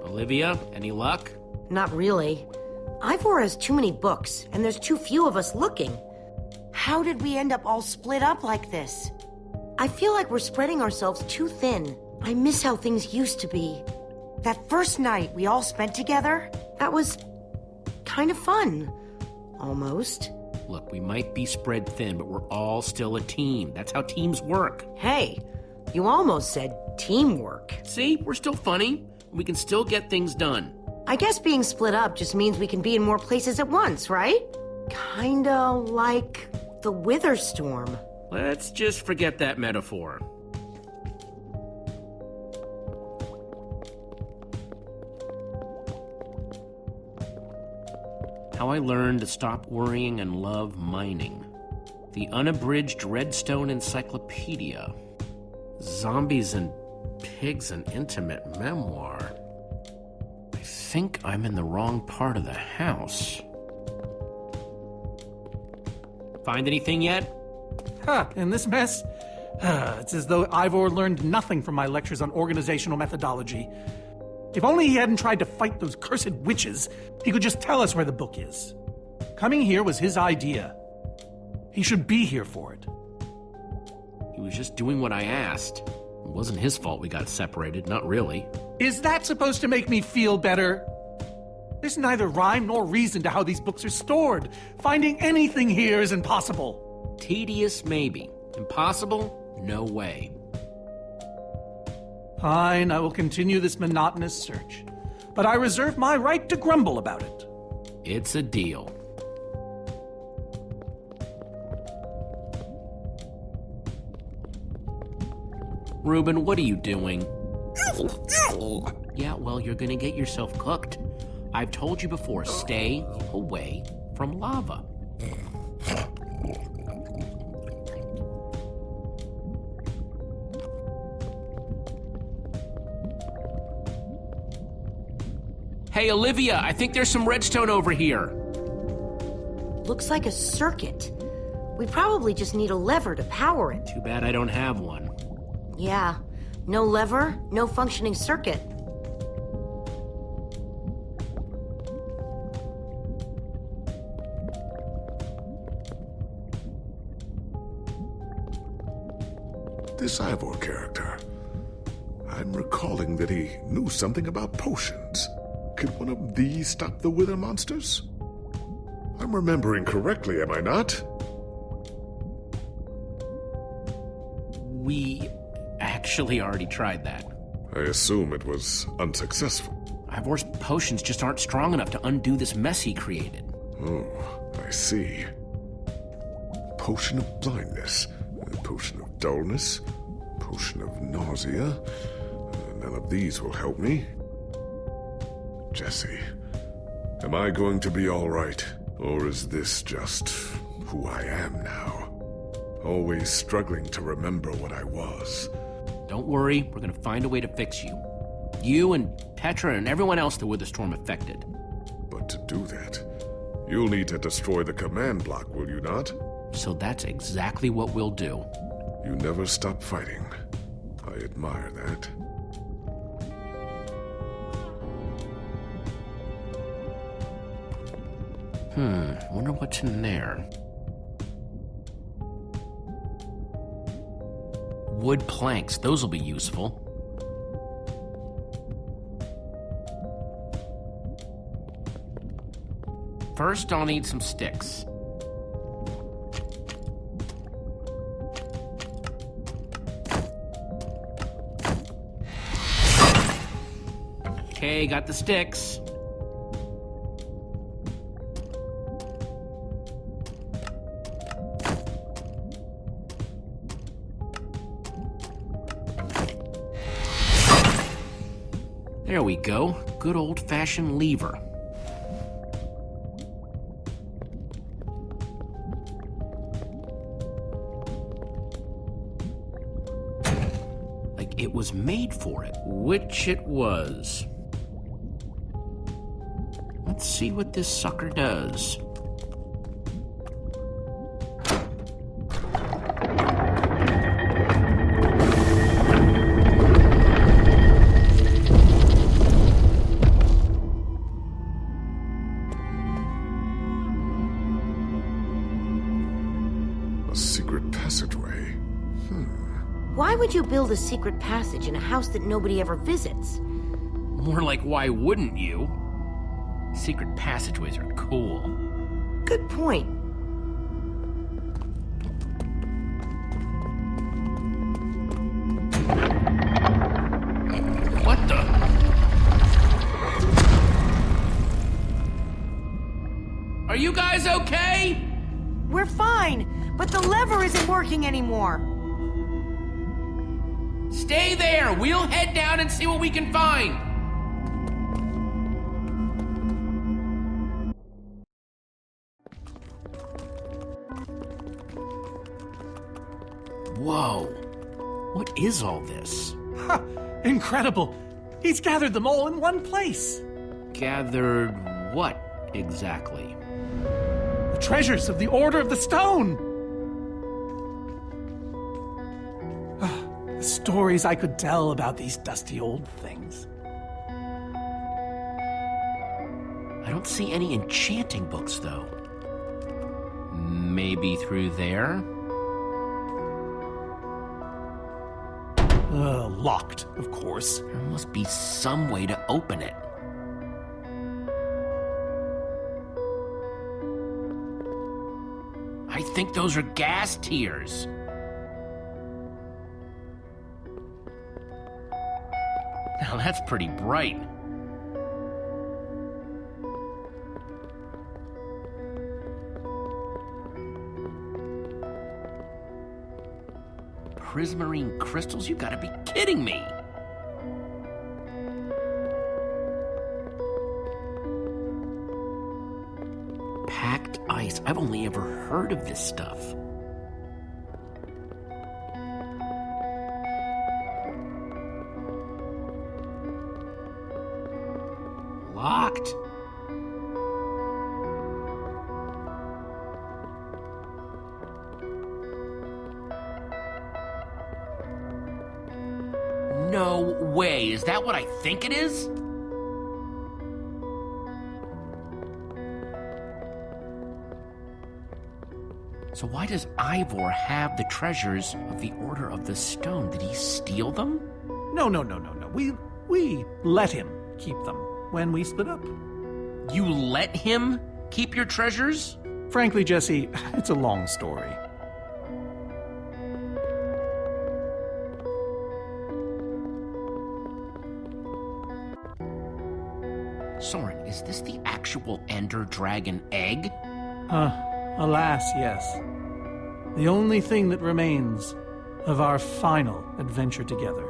Olivia, any luck? Not really. Ivor has too many books, and there's too few of us looking. How did we end up all split up like this? I feel like we're spreading ourselves too thin. I miss how things used to be. That first night we all spent together, that was kind of fun. Almost. Look, we might be spread thin, but we're all still a team. That's how teams work. Hey, you almost said teamwork. See, we're still funny. We can still get things done. I guess being split up just means we can be in more places at once, right? Kinda like the Wither Storm. Let's just forget that metaphor. How I Learned to Stop Worrying and Love Mining. The Unabridged Redstone Encyclopedia. Zombies and Pigs, an Intimate Memoir. I think I'm in the wrong part of the house. Find anything yet? In this mess? It's as though Ivor learned nothing from my lectures on organizational methodology. If only he hadn't tried to fight those cursed witches, he could just tell us where the book is. Coming here was his idea. He should be here for it. He was just doing what I asked. It wasn't his fault we got separated, not really. Is that supposed to make me feel better? There's neither rhyme nor reason to how these books are stored. Finding anything here is impossible. Tedious, maybe. Impossible? No way. Fine, I will continue this monotonous search. But I reserve my right to grumble about it. It's a deal. Reuben, what are you doing? Yeah, well, you're gonna get yourself cooked. I've told you before, stay away from lava. Hey, Olivia, I think there's some redstone over here. Looks like a circuit. We probably just need a lever to power it. Too bad I don't have one. Yeah, no lever, no functioning circuit. This Ivor character. I'm recalling that he knew something about potions. Could one of these stop the wither monsters? I'm remembering correctly, am I not? We actually already tried that. I assume it was unsuccessful. Ivor's potions just aren't strong enough to undo this mess he created. Oh, I see. Potion of blindness, potion of dullness, potion of nausea. None of these will help me. Jesse, am I going to be all right? Or is this just who I am now? Always struggling to remember what I was. Don't worry, we're gonna find a way to fix you. You and Petra and everyone else the Witherstorm affected. But to do that, You'll need to destroy the command block, will you not? So that's exactly what we'll do. You never stop fighting. I admire that. Wonder what's in there. Wood planks, those will be useful. First, I'll need some sticks. Okay, got the sticks. There we go. Good old-fashioned lever. Like it was made for it, which it was. Let's see what this sucker does. A secret passageway. Why would you build a secret passage in a house that nobody ever visits? More like, why wouldn't you? Secret passageways are cool. Good point. What the? Are you guys okay? We're fine, but the lever isn't working anymore. Stay there! We'll head down and see what we can find! Whoa. What is all this? Ha! Incredible! He's gathered them all in one place. Gathered what exactly? The treasures of the Order of the Stone! The stories I could tell about these dusty old things. I don't see any enchanting books, though. Maybe through there? Locked, of course. There must be some way to open it. I think those are gas tears. Now that's pretty bright. Prismarine crystals? You gotta be kidding me! Packed ice. I've only ever heard of this stuff. Locked. No way. Is that what I think it is? So why does Ivor have the treasures of the Order of the Stone? Did he steal them? No. We let him keep them when we split up. You let him keep your treasures? Frankly, Jesse, it's a long story. Soren, is this the actual Ender Dragon egg? Alas, yes. The only thing that remains of our final adventure together.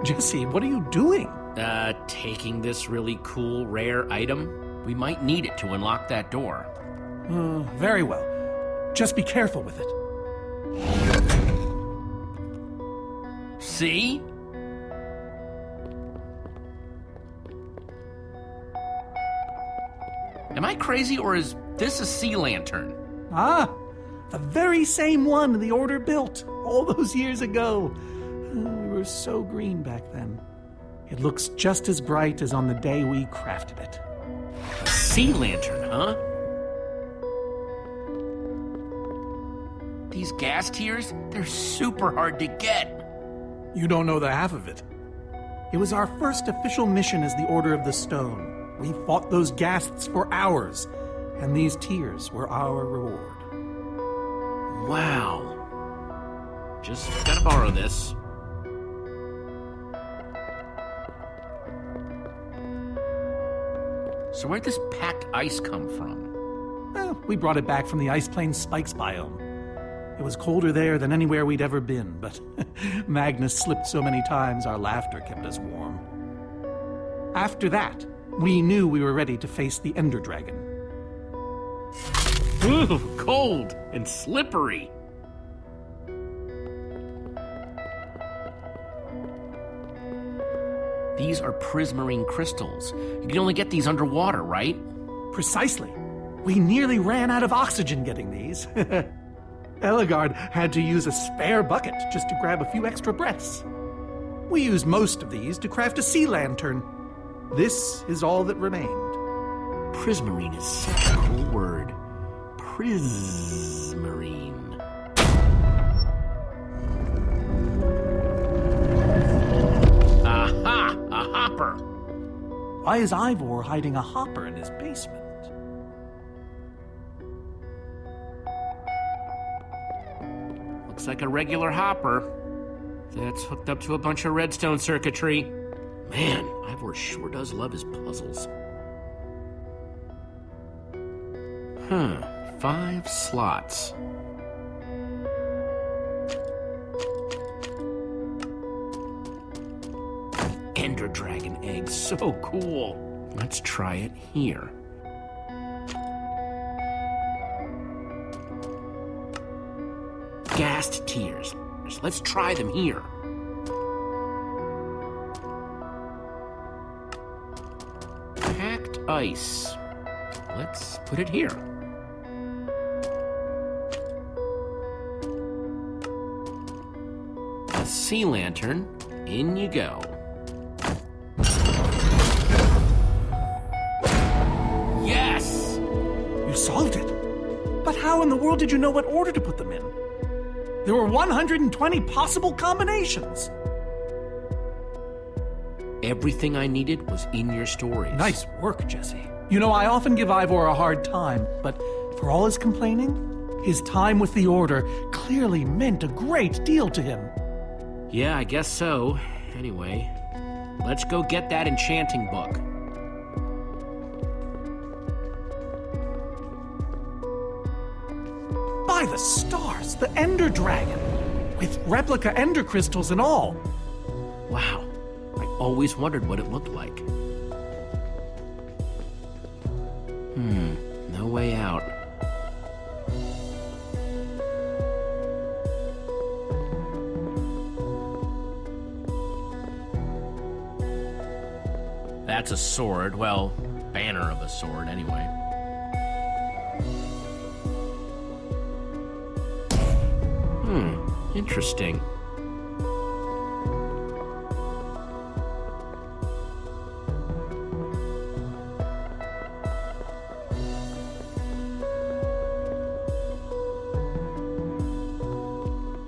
Jesse, what are you doing? Taking this really cool, rare item. We might need it to unlock that door. Very well. Just be careful with it. See? Am I I crazy, or is this a sea lantern? Ah, the very same one the Order built all those years ago. We were so green back then. It looks just as bright as on the day we crafted it. A sea lantern, huh? These gas tiers, they're super hard to get. You don't know the half of it. It was our first official mission as the Order of the Stone. We fought those ghasts for hours, and these tears were our reward. Wow. Just gotta borrow this. So where'd this packed ice come from? Well, we brought it back from the Ice Plains Spikes biome. It was colder there than anywhere we'd ever been, but Magnus slipped so many times our laughter kept us warm. After that, we knew we were ready to face the Ender Dragon. Ooh, cold and slippery. These are prismarine crystals. You can only get these underwater, right? Precisely. We nearly ran out of oxygen getting these. Eligard had to use a spare bucket just to grab a few extra breaths. We used most of these to craft a sea lantern. This is all that remained. Prismarine is such a cool word. Prismarine. Aha! A hopper! Why is Ivor hiding a hopper in his basement? Looks like a regular hopper. That's hooked up to a bunch of redstone circuitry. Man, Ivor sure does love his puzzles. 5 slots. Ender Dragon eggs, so cool. Let's try it here. Ghast tears. Let's try them here. Packed ice. Let's put it here. A sea lantern. In you go. Yes! You solved it. But how in the world did you know what order to put them in? There were 120 possible combinations. Everything I needed was in your stories. Nice work, Jesse. You know, I often give Ivor a hard time, but for all his complaining, his time with the Order clearly meant a great deal to him. Yeah, I guess so. Anyway, let's go get that enchanting book. By the stars, the Ender Dragon, with replica Ender crystals and all. Wow, I always wondered what it looked like. No way out. That's a sword. Well, banner of a sword, anyway. Interesting.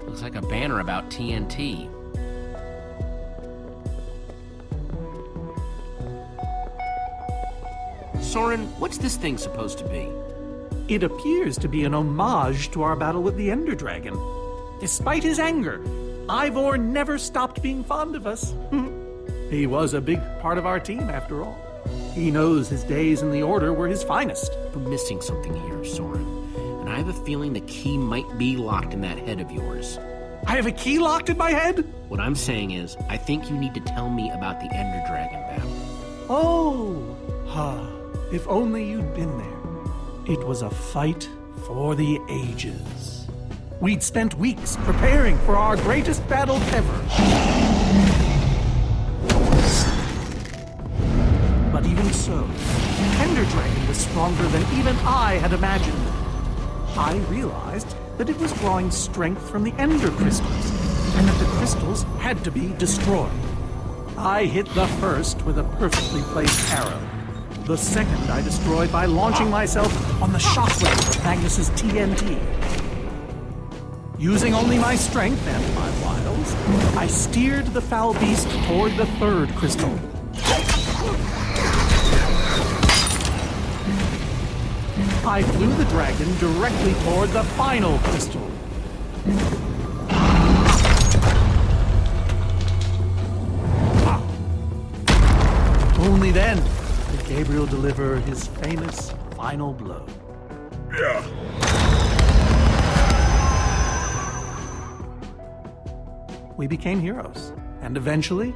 Looks like a banner about TNT. Soren, what's this thing supposed to be? It appears to be an homage to our battle with the Ender Dragon. Despite his anger, Ivor never stopped being fond of us. He was a big part of our team, after all. He knows his days in the Order were his finest. We're missing something here, Soren. And I have a feeling the key might be locked in that head of yours. I have a key locked in my head? What I'm saying is, I think you need to tell me about the Ender Dragon battle. Oh, if only you'd been there. It was a fight for the ages. We'd spent weeks preparing for our greatest battle ever. But Even so, the Ender Dragon was stronger than even I had imagined. I realized that it was drawing strength from the Ender crystals, and that the crystals had to be destroyed. I hit the first with a perfectly placed arrow. The second I destroyed by launching myself on the shockwave of Magnus's TNT. Using only my strength and my wiles, I steered the foul beast toward the third crystal. I flew the dragon directly toward the final crystal. Only then did Gabriel deliver his famous final blow. Yeah. We became heroes, and eventually,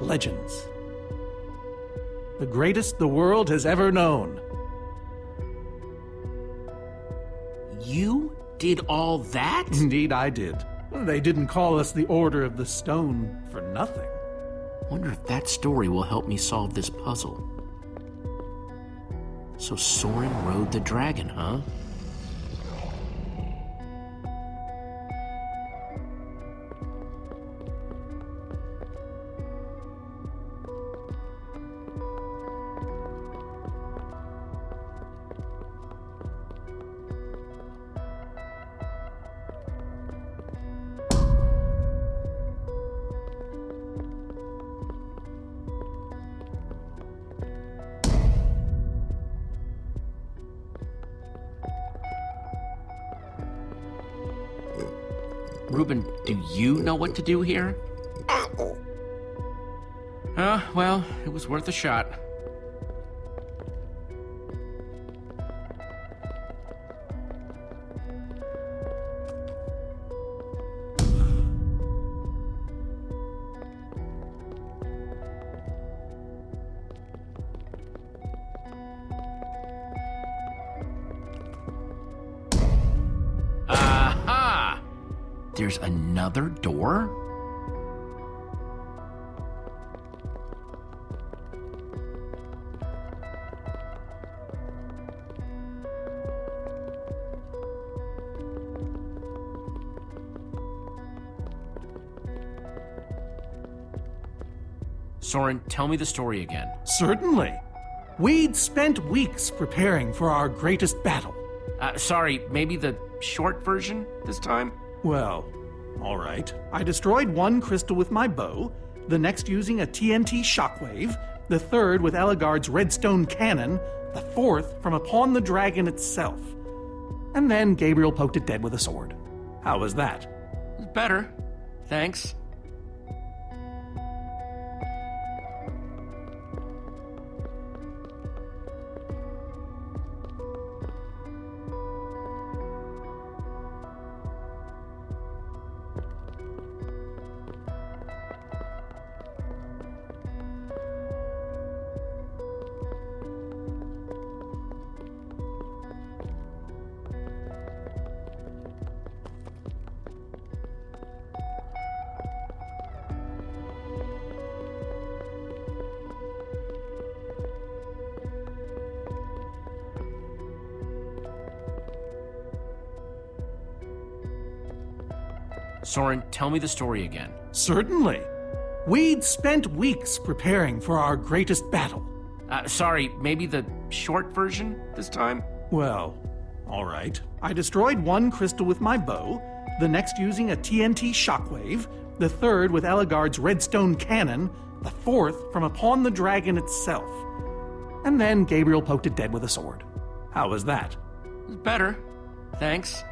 legends. The greatest the world has ever known. You did all that? Indeed, I did. They didn't call us the Order of the Stone for nothing. Wonder if that story will help me solve this puzzle. So Soren rode the dragon, huh? Reuben, do you know what to do here? Well, it was worth a shot. There's another door? Soren, tell me the story again. Certainly. We'd spent weeks preparing for our greatest battle. Sorry, maybe the short version this time? Well, all right. I destroyed one crystal with my bow, the next using a TNT shockwave, the third with Ellegaard's redstone cannon, the fourth from upon the dragon itself. And then Gabriel poked it dead with a sword. How was that? Better. Thanks. Soren, tell me the story again. Certainly. We'd spent weeks preparing for our greatest battle. Sorry, maybe the short version this time? Well, all right. I destroyed one crystal with my bow, the next using a TNT shockwave, the third with Ellegaard's redstone cannon, the fourth from upon the dragon itself. And then Gabriel poked it dead with a sword. How was that? Better. Thanks.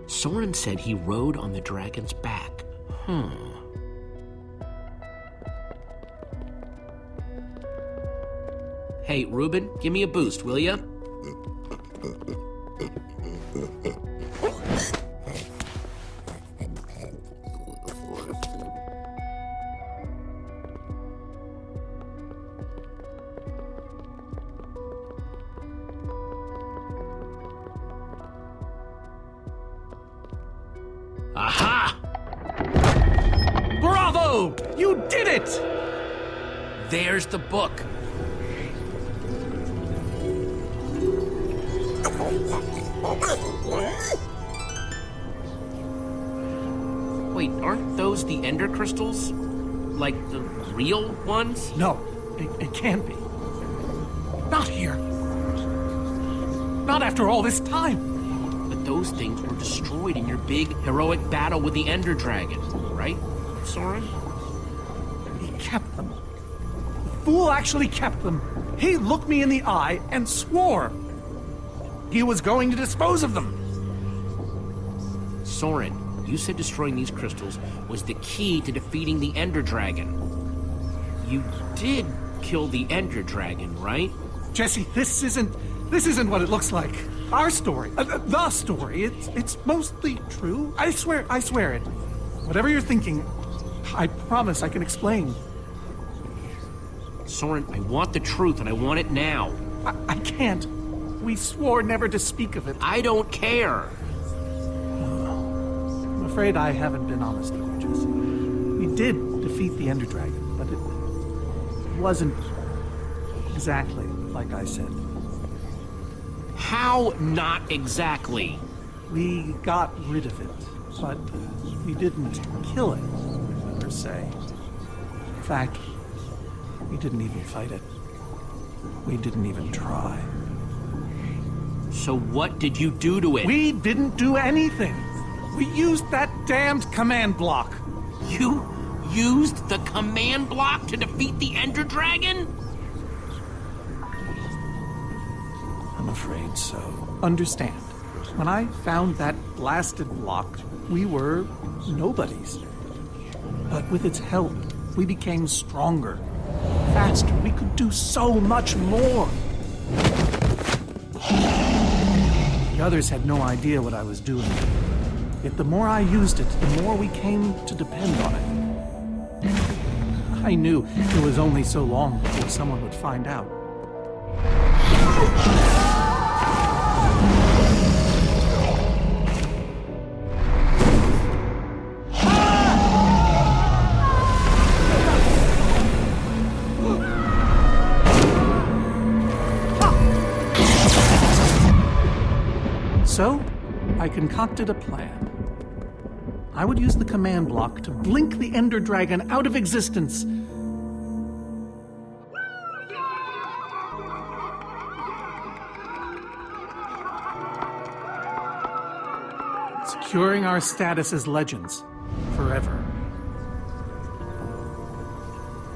Soren said he rode on the dragon's back. Hey, Reuben, give me a boost, will ya? Bravo! You did it! There's the book. Wait, aren't those the ender crystals? Like the real ones? No, it can't be. Not here. Not after all this time. But those things were destroyed in your big, heroic battle with the Ender Dragon, right, Soren? He kept them. The fool actually kept them. He looked me in the eye and swore he was going to dispose of them. Soren, you said destroying these crystals was the key to defeating the Ender Dragon. You did kill the Ender Dragon, right? Jesse, this isn't what it looks like. Our story, the story, it's mostly true. I swear it. Whatever you're thinking, I promise I can explain. Soren, I want the truth and I want it now. I can't. We swore never to speak of it. I don't care. I'm afraid I haven't been honest with you, Jesse. We did defeat the Ender Dragon, but it wasn't exactly like I said. How not exactly? We got rid of it, but we didn't kill it, per se. In fact, we didn't even fight it. We didn't even try. So what did you do to it? We didn't do anything. We used that damned command block. You used the command block to defeat the Ender Dragon? I'm afraid so. Understand, when I found that blasted block, we were nobodies. But with its help, we became stronger, faster. We could do so much more. The others had no idea what I was doing. Yet the more I used it, the more we came to depend on it. I knew it was only so long before someone would find out. So, I concocted a plan. I would use the command block to blink the Ender Dragon out of existence. Securing our status as legends forever.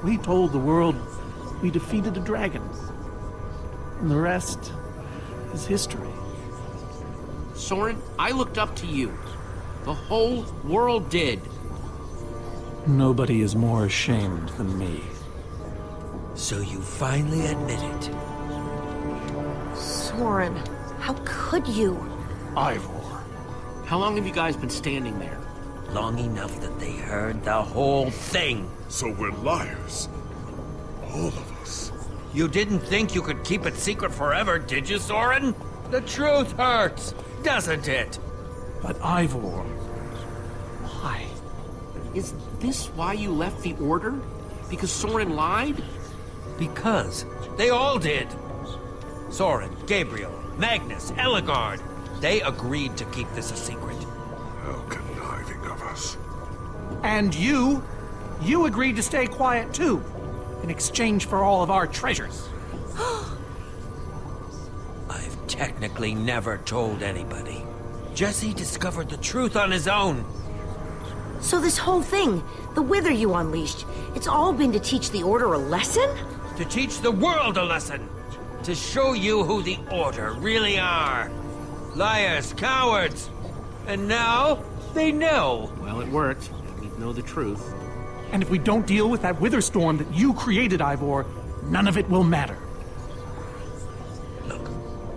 We told the world we defeated a dragon. And the rest is history. Soren, I looked up to you. The whole world did. Nobody is more ashamed than me. So you finally admit it. Soren, how could you? Ivor. How long have you guys been standing there? Long enough that they heard the whole thing. So we're liars. All of us. You didn't think you could keep it secret forever, did you, Soren? The truth hurts, doesn't it? But Ivor, why? Is this why you left the Order? Because Soren lied? Because they all did. Soren, Gabriel, Magnus, Ellegaard. They agreed to keep this a secret. How conniving of us. And you agreed to stay quiet too, in exchange for all of our treasures. I've technically never told anybody. Jesse discovered the truth on his own. So this whole thing, the wither you unleashed, it's all been to teach the Order a lesson? To teach the world a lesson. To show you who the Order really are. Liars, cowards. And now, they know. Well, it worked. We know the truth. And if we don't deal with that wither storm that you created, Ivor, none of it will matter. Look,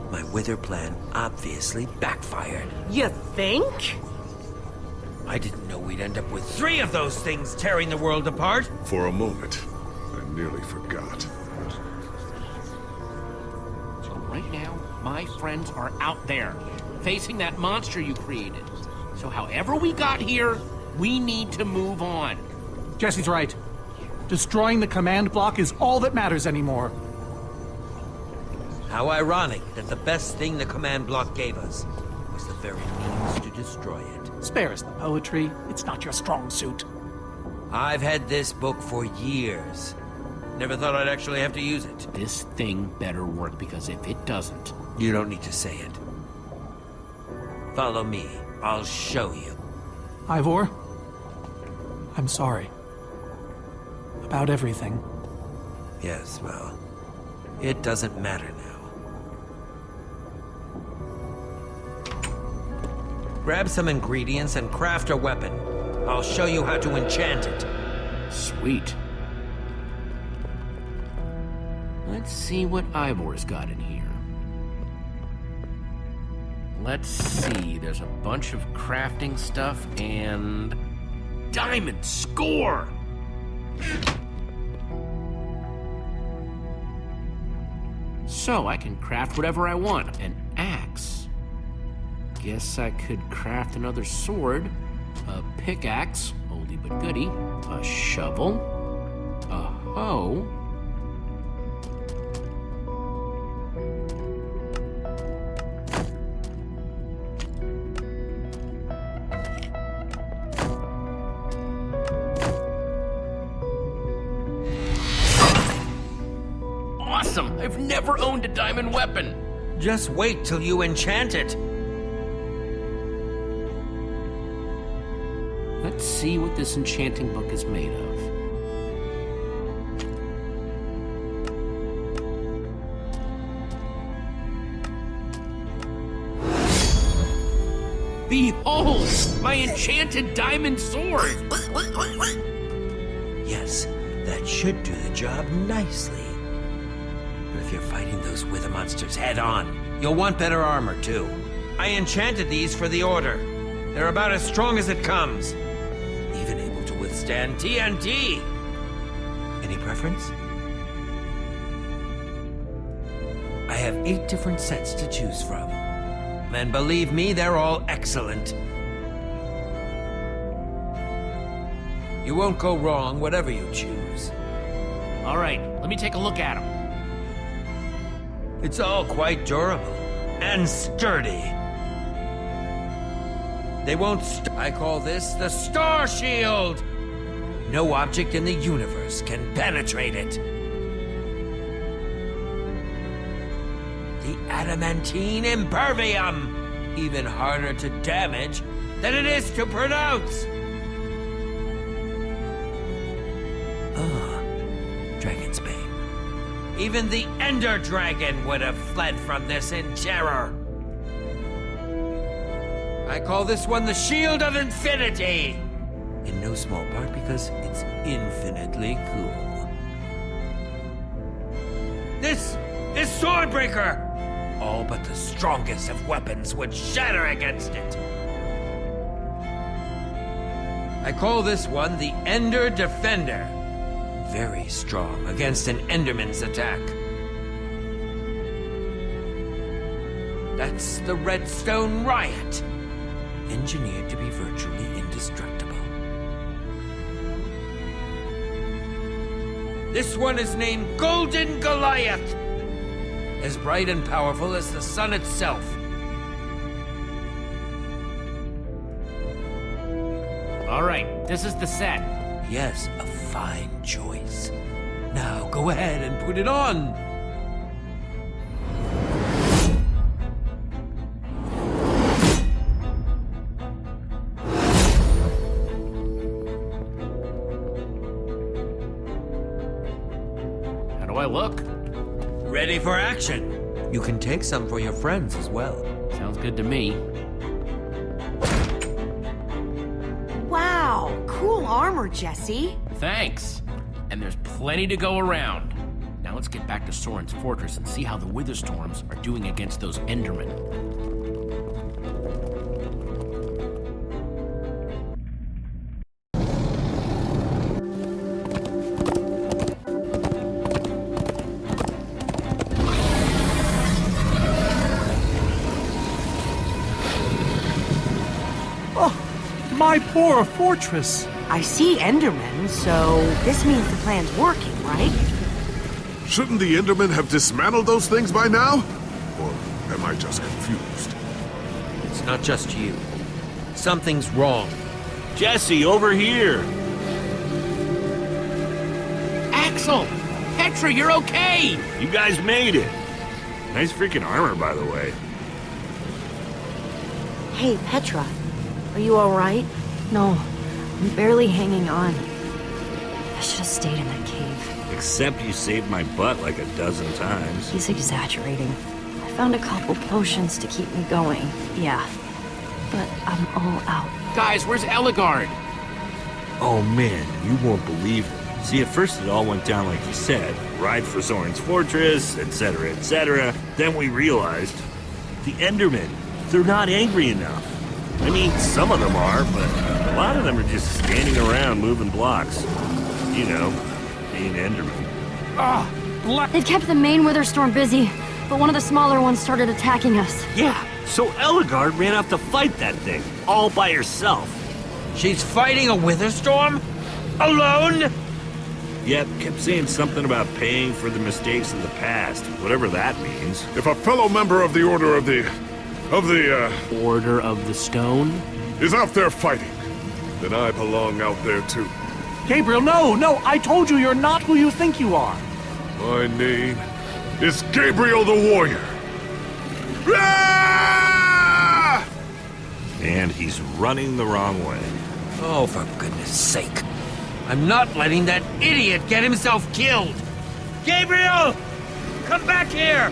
my wither plan obviously backfired. You think? I didn't know we'd end up with 3 of those things tearing the world apart. For a moment, I nearly forgot. So right now, my friends are out there, facing that monster you created. So however we got here, we need to move on. Jesse's right. Destroying the command block is all that matters anymore. How ironic that the best thing the command block gave us was the very means to destroy it. Spare us the poetry. It's not your strong suit. I've had this book for years. Never thought I'd actually have to use it. This thing better work, because if it doesn't... You don't need to say it. Follow me. I'll show you. Ivor, I'm sorry. About everything. Yes, well, it doesn't matter now. Grab some ingredients and craft a weapon. I'll show you how to enchant it. Sweet. Let's see what Ivor's got in here. Let's see, there's a bunch of crafting stuff and... Diamond score! So I can craft whatever I want. An axe. Guess I could craft another sword. A pickaxe, oldie but goodie. A shovel. A hoe. Awesome! I've never owned a diamond weapon! Just wait till you enchant it. Let's see what this enchanting book is made of. Behold! My enchanted diamond sword! Yes, that should do the job nicely. But if you're fighting those wither monsters head on, you'll want better armor too. I enchanted these for the Order. They're about as strong as it comes. Even able to withstand TNT. Any preference? I have 8 different sets to choose from. And believe me, they're all excellent. You won't go wrong whatever you choose. All right, let me take a look at them. It's all quite durable and sturdy. They won't I call this the Star Shield! No object in the universe can penetrate it. The adamantine impervium! Even harder to damage than it is to pronounce! Dragon's Bane. Even the Ender Dragon would have fled from this in terror. I call this one the Shield of Infinity! In no small part because it's infinitely cool. This is Swordbreaker! All but the strongest of weapons would shatter against it. I call this one the Ender Defender. Very strong against an Enderman's attack. That's the Redstone Riot. Engineered to be virtually indestructible. This one is named Golden Goliath. As bright and powerful as the sun itself. All right, this is the set. Yes, a fine choice. Now go ahead and put it on. How do I look? Ready for action. You can take some for your friends as well. Sounds good to me. Wow, cool armor, Jesse. Thanks. And there's plenty to go around. Now let's get back to Soren's fortress and see how the Witherstorms are doing against those Endermen. My poor fortress. I see Endermen, so this means the plan's working, right? Shouldn't the Endermen have dismantled those things by now? Or am I just confused? It's not just you. Something's wrong. Jesse, over here! Axel! Petra, you're okay! You guys made it! Nice freaking armor, by the way. Hey, Petra. Are you alright? No, I'm barely hanging on. I should have stayed in that cave. Except you saved my butt like a dozen times. He's exaggerating. I found a couple potions to keep me going, yeah. But I'm all out. Guys, where's Eligard? Oh man, you won't believe it. See, at first it all went down like you said. Ride for Soren's fortress, etc., etc. Then we realized the Endermen, they're not angry enough. I mean, some of them are, but a lot of them are just standing around moving blocks. You know, being Endermen. They've kept the main Witherstorm busy, but one of the smaller ones started attacking us. Yeah, so Eligard ran off to fight that thing, all by herself. She's fighting a Witherstorm? Alone? Yep, kept saying something about paying for the mistakes of the past, whatever that means. If a fellow member of the Order of the Order of the Stone? is out there fighting, then I belong out there too. Gabriel, no! I told you you're not who you think you are. My name is Gabriel the Warrior. Ah! And he's running the wrong way. Oh, for goodness sake. I'm not letting that idiot get himself killed! Gabriel! Come back here!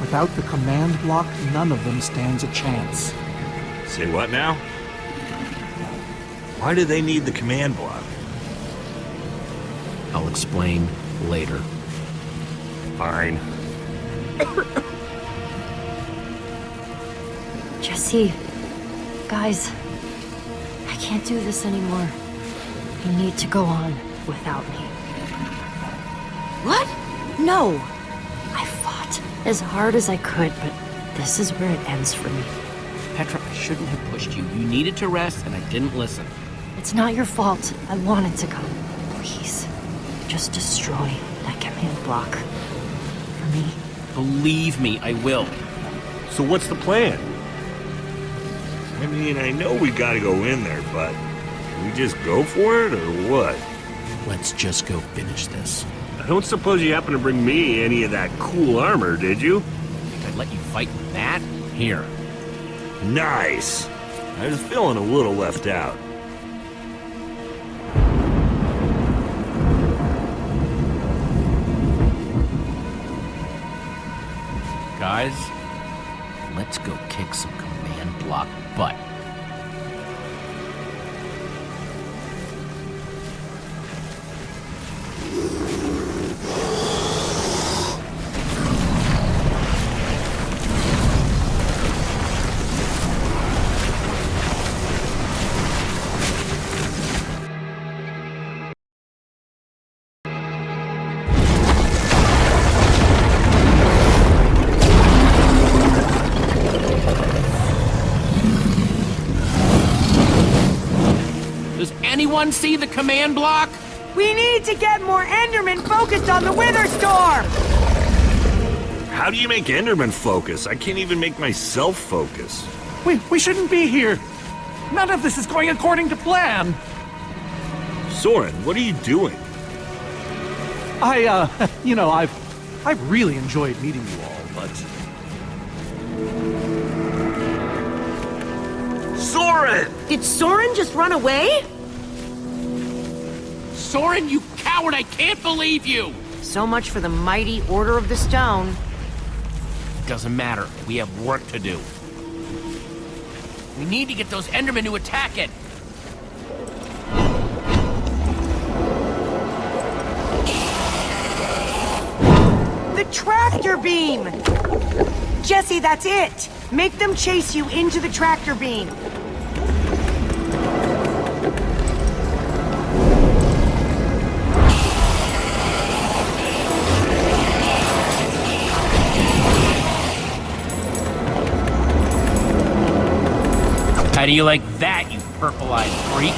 Without the command block, none of them stands a chance. Say what now? Why do they need the command block? I'll explain later. Fine. Jesse, guys, I can't do this anymore. You need to go on without me. What? No! I fought as hard as I could, but this is where it ends for me. Petra, I shouldn't have pushed you. You needed to rest, and I didn't listen. It's not your fault. I wanted to come. Please, just destroy that command block. For me. Believe me, I will. So what's the plan? I mean, I know we gotta go in there, but we just go for it, or what? Let's just go finish this. I don't suppose you happen to bring me any of that cool armor, did you? Think I'd let you fight with that? Here. Nice! I was feeling a little left out. Guys, let's go kick some command block butt. Anyone see the command block? We need to get more Endermen focused on the Witherstorm! How do you make Enderman focus? I can't even make myself focus. We shouldn't be here. None of this is going according to plan. Soren, what are you doing? I've really enjoyed meeting you all, but... Soren! Did Soren just run away? Soren, you coward! I can't believe you! So much for the mighty Order of the Stone. Doesn't matter. We have work to do. We need to get those Endermen to attack it. The tractor beam! Jesse, that's it! Make them chase you into the tractor beam. How do you like that, you purple-eyed freak?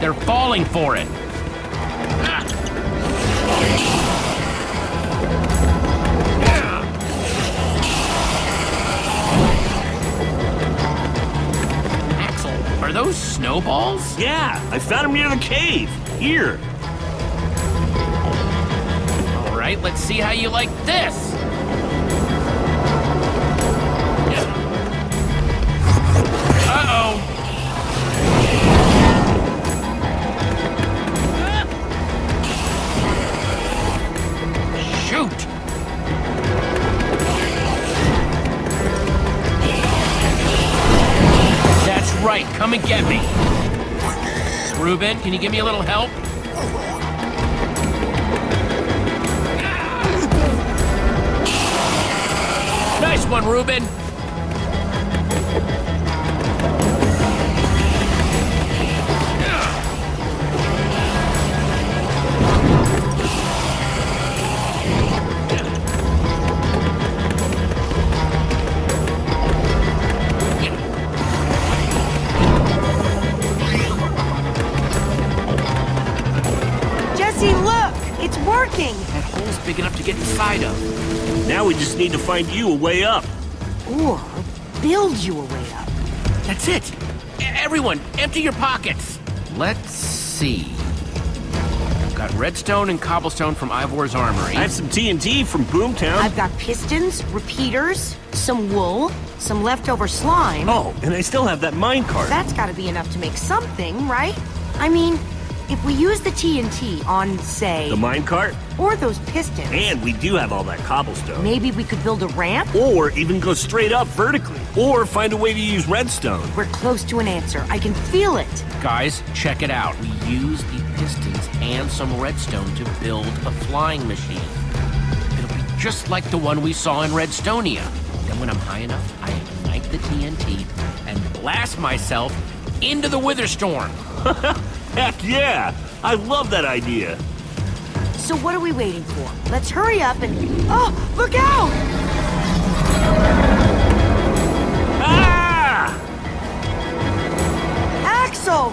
They're falling for it. Axel, are those snowballs? Yeah, I found them near the cave. Here. All right, let's see how you like this. Uh-oh. Shoot. That's right, come and get me. Reuben, can you give me a little help? Nice one, Reuben. Jesse, look! It's working! That hole's big enough to get inside of. Now we just need to find you a way up. Or build you a way up. That's it. Everyone, empty your pockets. Let's see. I've got redstone and cobblestone from Ivor's armory. I have some TNT from Boomtown. I've got pistons, repeaters, some wool, some leftover slime. Oh, and I still have that minecart. That's gotta be enough to make something, right? I mean, if we use the TNT on, say... The minecart? Or those pistons... And we do have all that cobblestone. Maybe we could build a ramp? Or even go straight up vertically. Or find a way to use redstone. We're close to an answer. I can feel it. Guys, check it out. We use the pistons and some redstone to build a flying machine. It'll be just like the one we saw in Redstonia. Then when I'm high enough, I ignite the TNT and blast myself into the Witherstorm. Heck yeah! I love that idea. So what are we waiting for? Let's hurry up and... Oh, look out! Ah! Axel!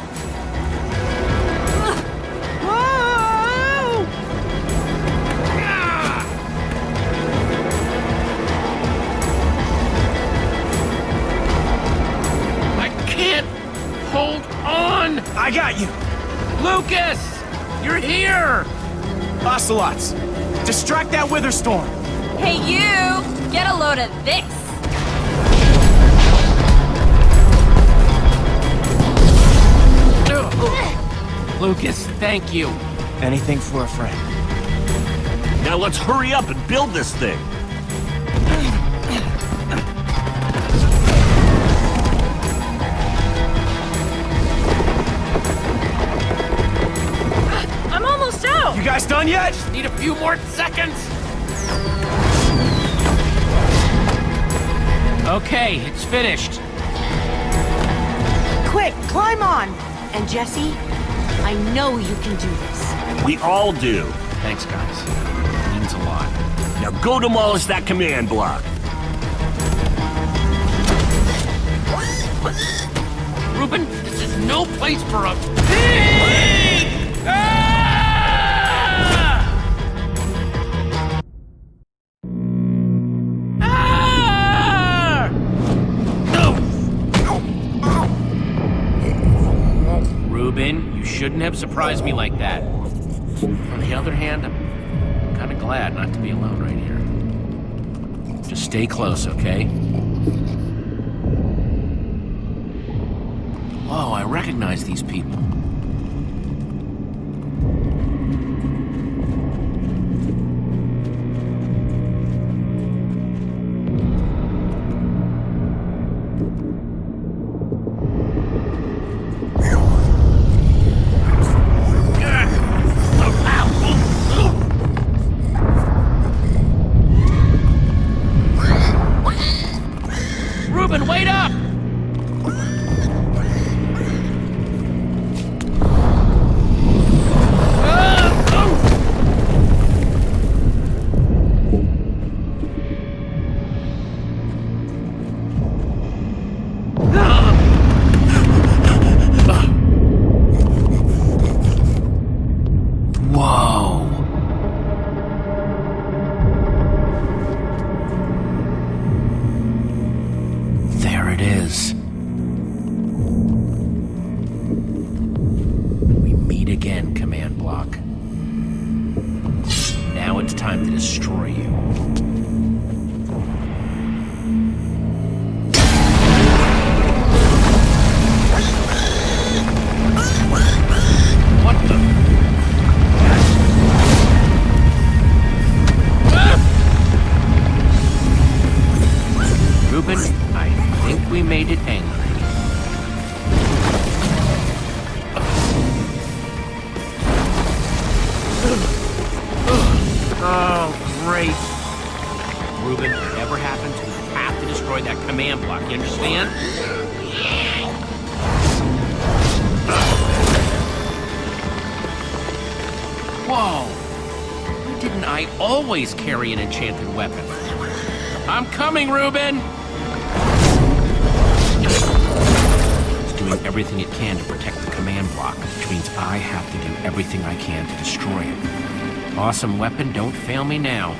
Whoa! I can't hold on! I got you! Lucas! You're here! Ocelots! Distract that Witherstorm! Hey, you! Get a load of this! Lucas, thank you. Anything for a friend. Now let's hurry up and build this thing. I'm almost out! You guys done yet? Need a few more seconds. Okay, it's finished. Quick, climb on! And Jesse, I know you can do this. We all do. Thanks, guys. It means a lot. Now go demolish that command block. Reuben, this is no place for a pig! Ah! Ah! Reuben, you shouldn't have surprised me like that. On the other hand, I'm kind of glad not to be alone right here. Just stay close, okay? Whoa, I recognize these people. Reuben, wait up! destroy you. What the? Reuben, I think we made it angry. Oh, great. Reuben, whatever happens, we have to destroy that command block, you understand? Whoa! Why didn't I always carry an enchanted weapon? I'm coming, Reuben! It's doing everything it can to protect the command block, which means I have to do everything I can to destroy it. Awesome weapon, don't fail me now.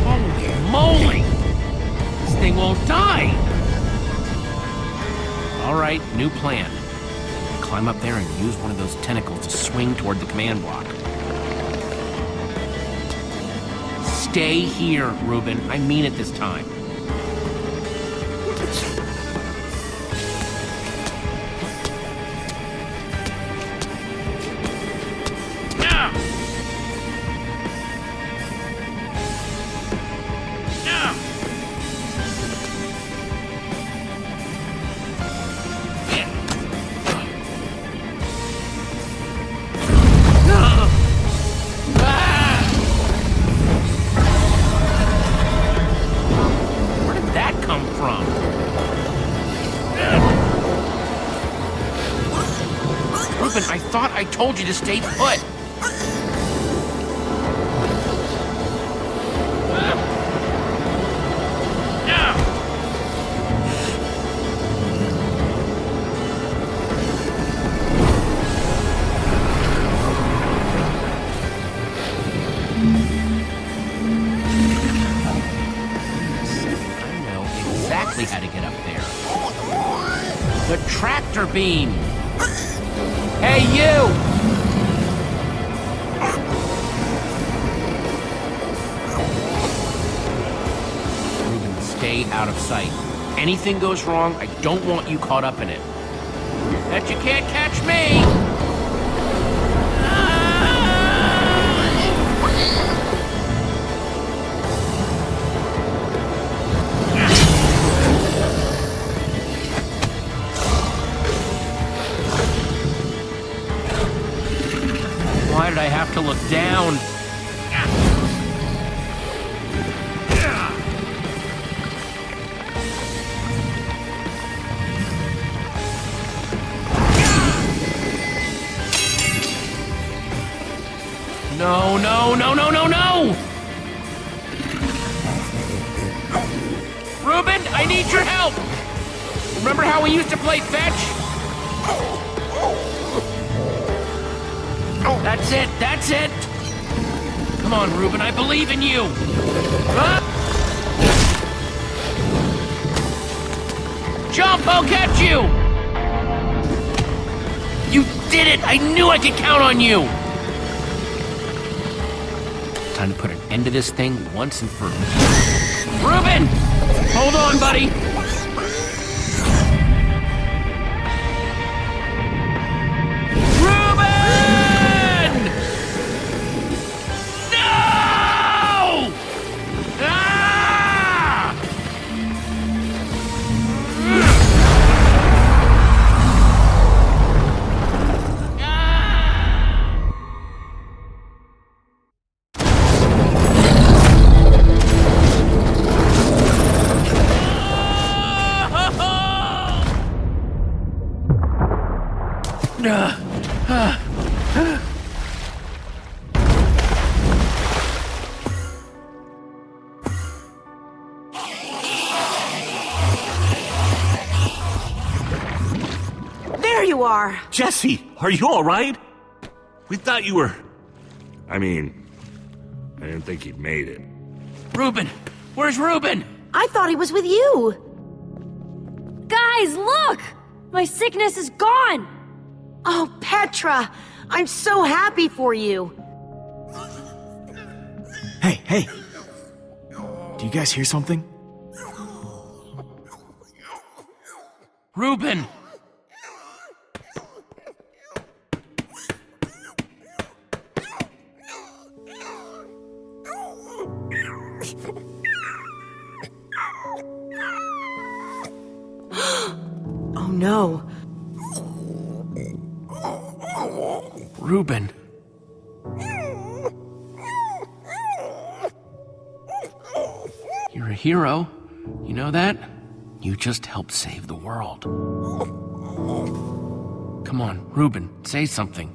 Holy moly! This thing won't die! Alright, new plan. Climb up there and use one of those tentacles to swing toward the command block. Stay here, Reuben. I mean it this time. I thought I told you to stay put. I know exactly how to get up there. The tractor beam. Hey, you! Reuben, stay out of sight. Anything goes wrong, I don't want you caught up in it. Bet you can't catch me! Why did I have to look down? No, no, no, no, no, no! Reuben, I need your help! Remember how we used to play fetch? That's it, that's it! Come on, Reuben, I believe in you! Huh? Jump, I'll catch you! You did it! I knew I could count on you! Time to put an end to this thing once and for all. Reuben! Hold on, buddy! There you are! Jesse, are you alright? We thought you were... I didn't think he'd made it. Reuben! Where's Reuben? I thought he was with you! Guys, look! My sickness is gone! Oh, Petra! I'm so happy for you! Hey! Do you guys hear something? Reuben! Oh no. Reuben. You're a hero. You know that? You just helped save the world. Come on, Reuben, say something.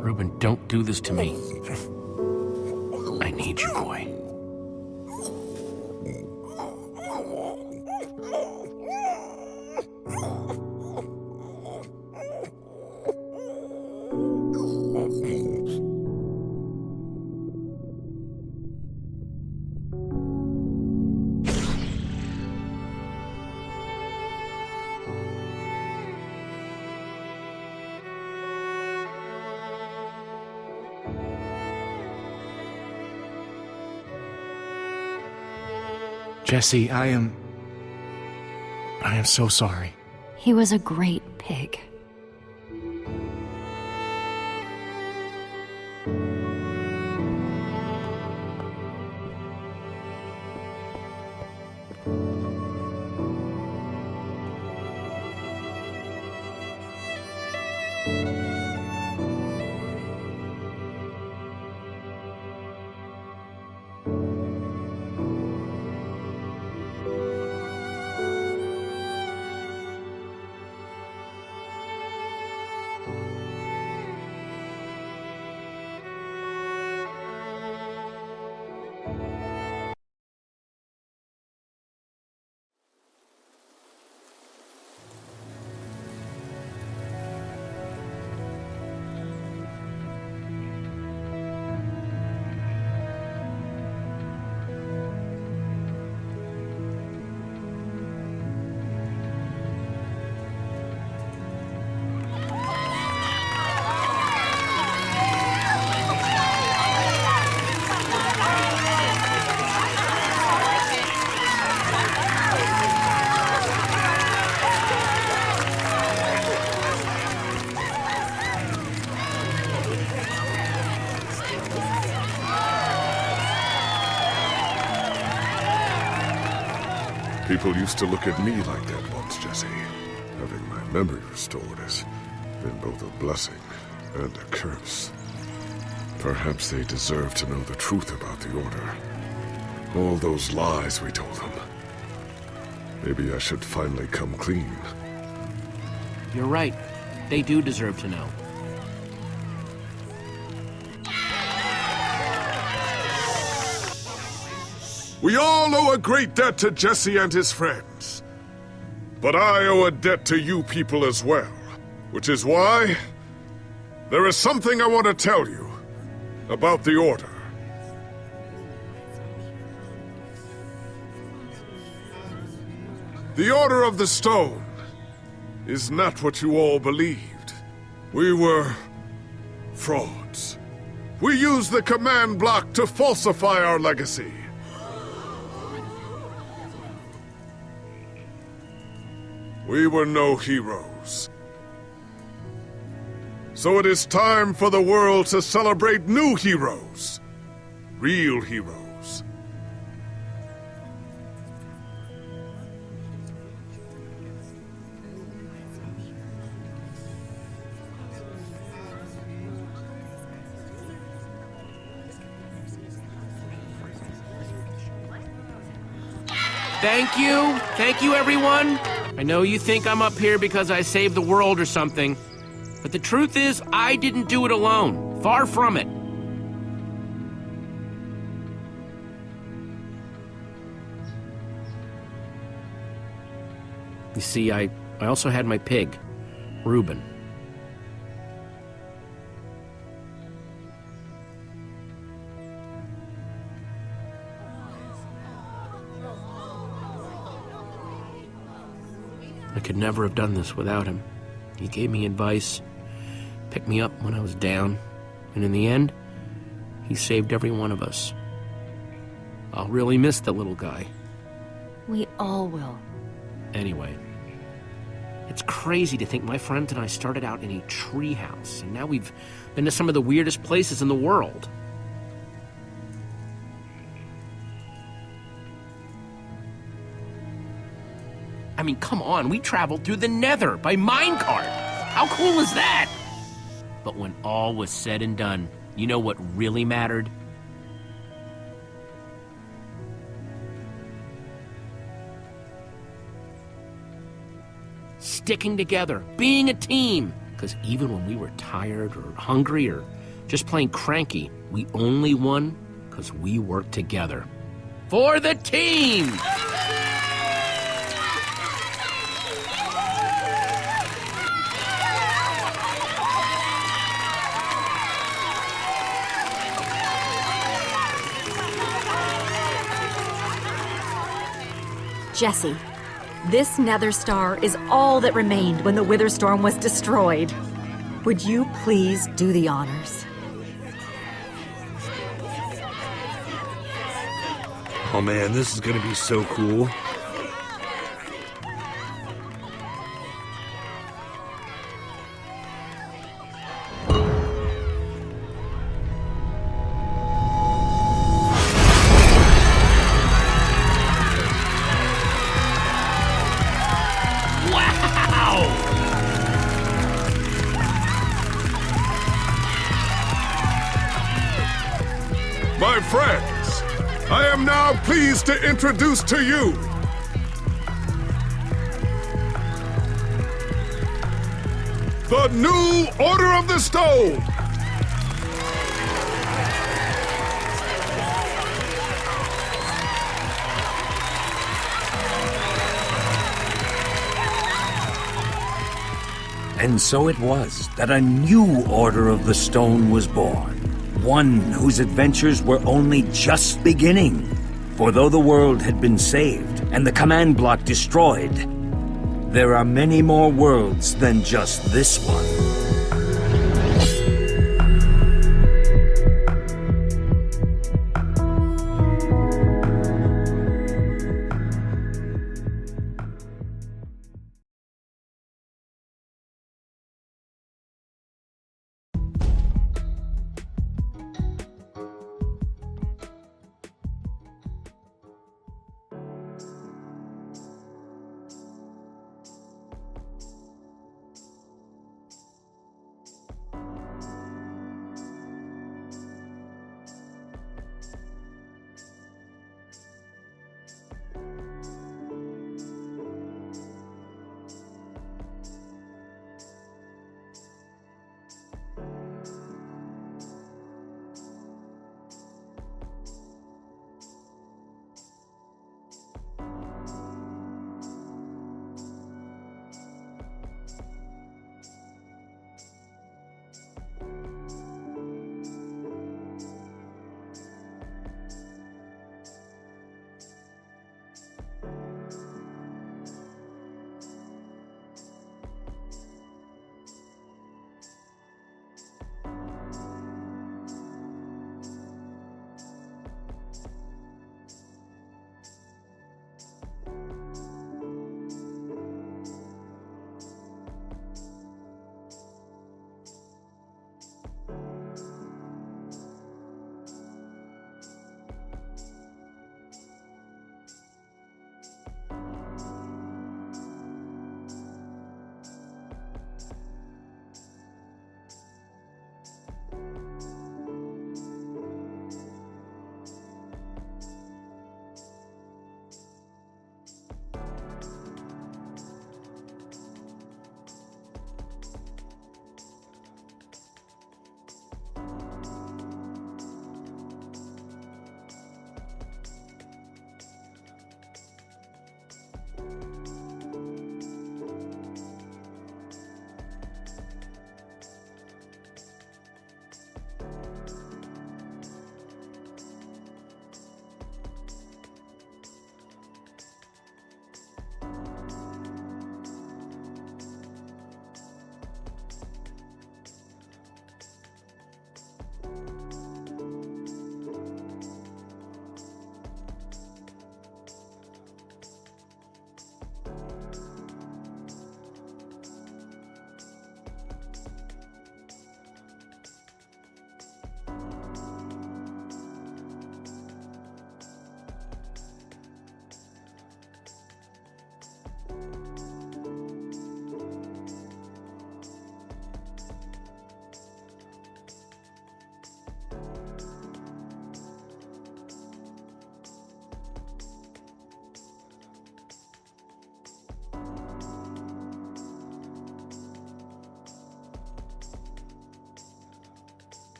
Reuben, don't do this to me. I need you, boy. Jesse, I am so sorry. He was a great pig. People used to look at me like that once, Jesse. Having my memory restored has been both a blessing and a curse. Perhaps they deserve to know the truth about the Order. All those lies we told them. Maybe I should finally come clean. You're right. They do deserve to know. We all owe a great debt to Jesse and his friends. But I owe a debt to you people as well. Which is why there is something I want to tell you about the Order. The Order of the Stone is not what you all believed. We were frauds. We used the command block to falsify our legacy. We were no heroes. So it is time for the world to celebrate new heroes. Real heroes. Thank you. Thank you, everyone. I know you think I'm up here because I saved the world or something, but the truth is, I didn't do it alone. Far from it. You see, I also had my pig, Reuben. I could never have done this without him. He gave me advice, picked me up when I was down, and in the end, he saved every one of us. I'll really miss the little guy. We all will. Anyway, it's crazy to think my friends and I started out in a treehouse, and now we've been to some of the weirdest places in the world. I mean, come on, we traveled through the Nether by minecart. How cool is that? But when all was said and done, you know what really mattered? Sticking together, being a team. Because even when we were tired or hungry or just plain cranky, we only won because we worked together. For the team! Jesse, this nether star is all that remained when the Wither Storm was destroyed. Would you please do the honors? Oh man, this is gonna be so cool. My friends, I am now pleased to introduce to you the new Order of the Stone. And so it was that a new Order of the Stone was born. One whose adventures were only just beginning. For though the world had been saved and the command block destroyed, there are many more worlds than just this one.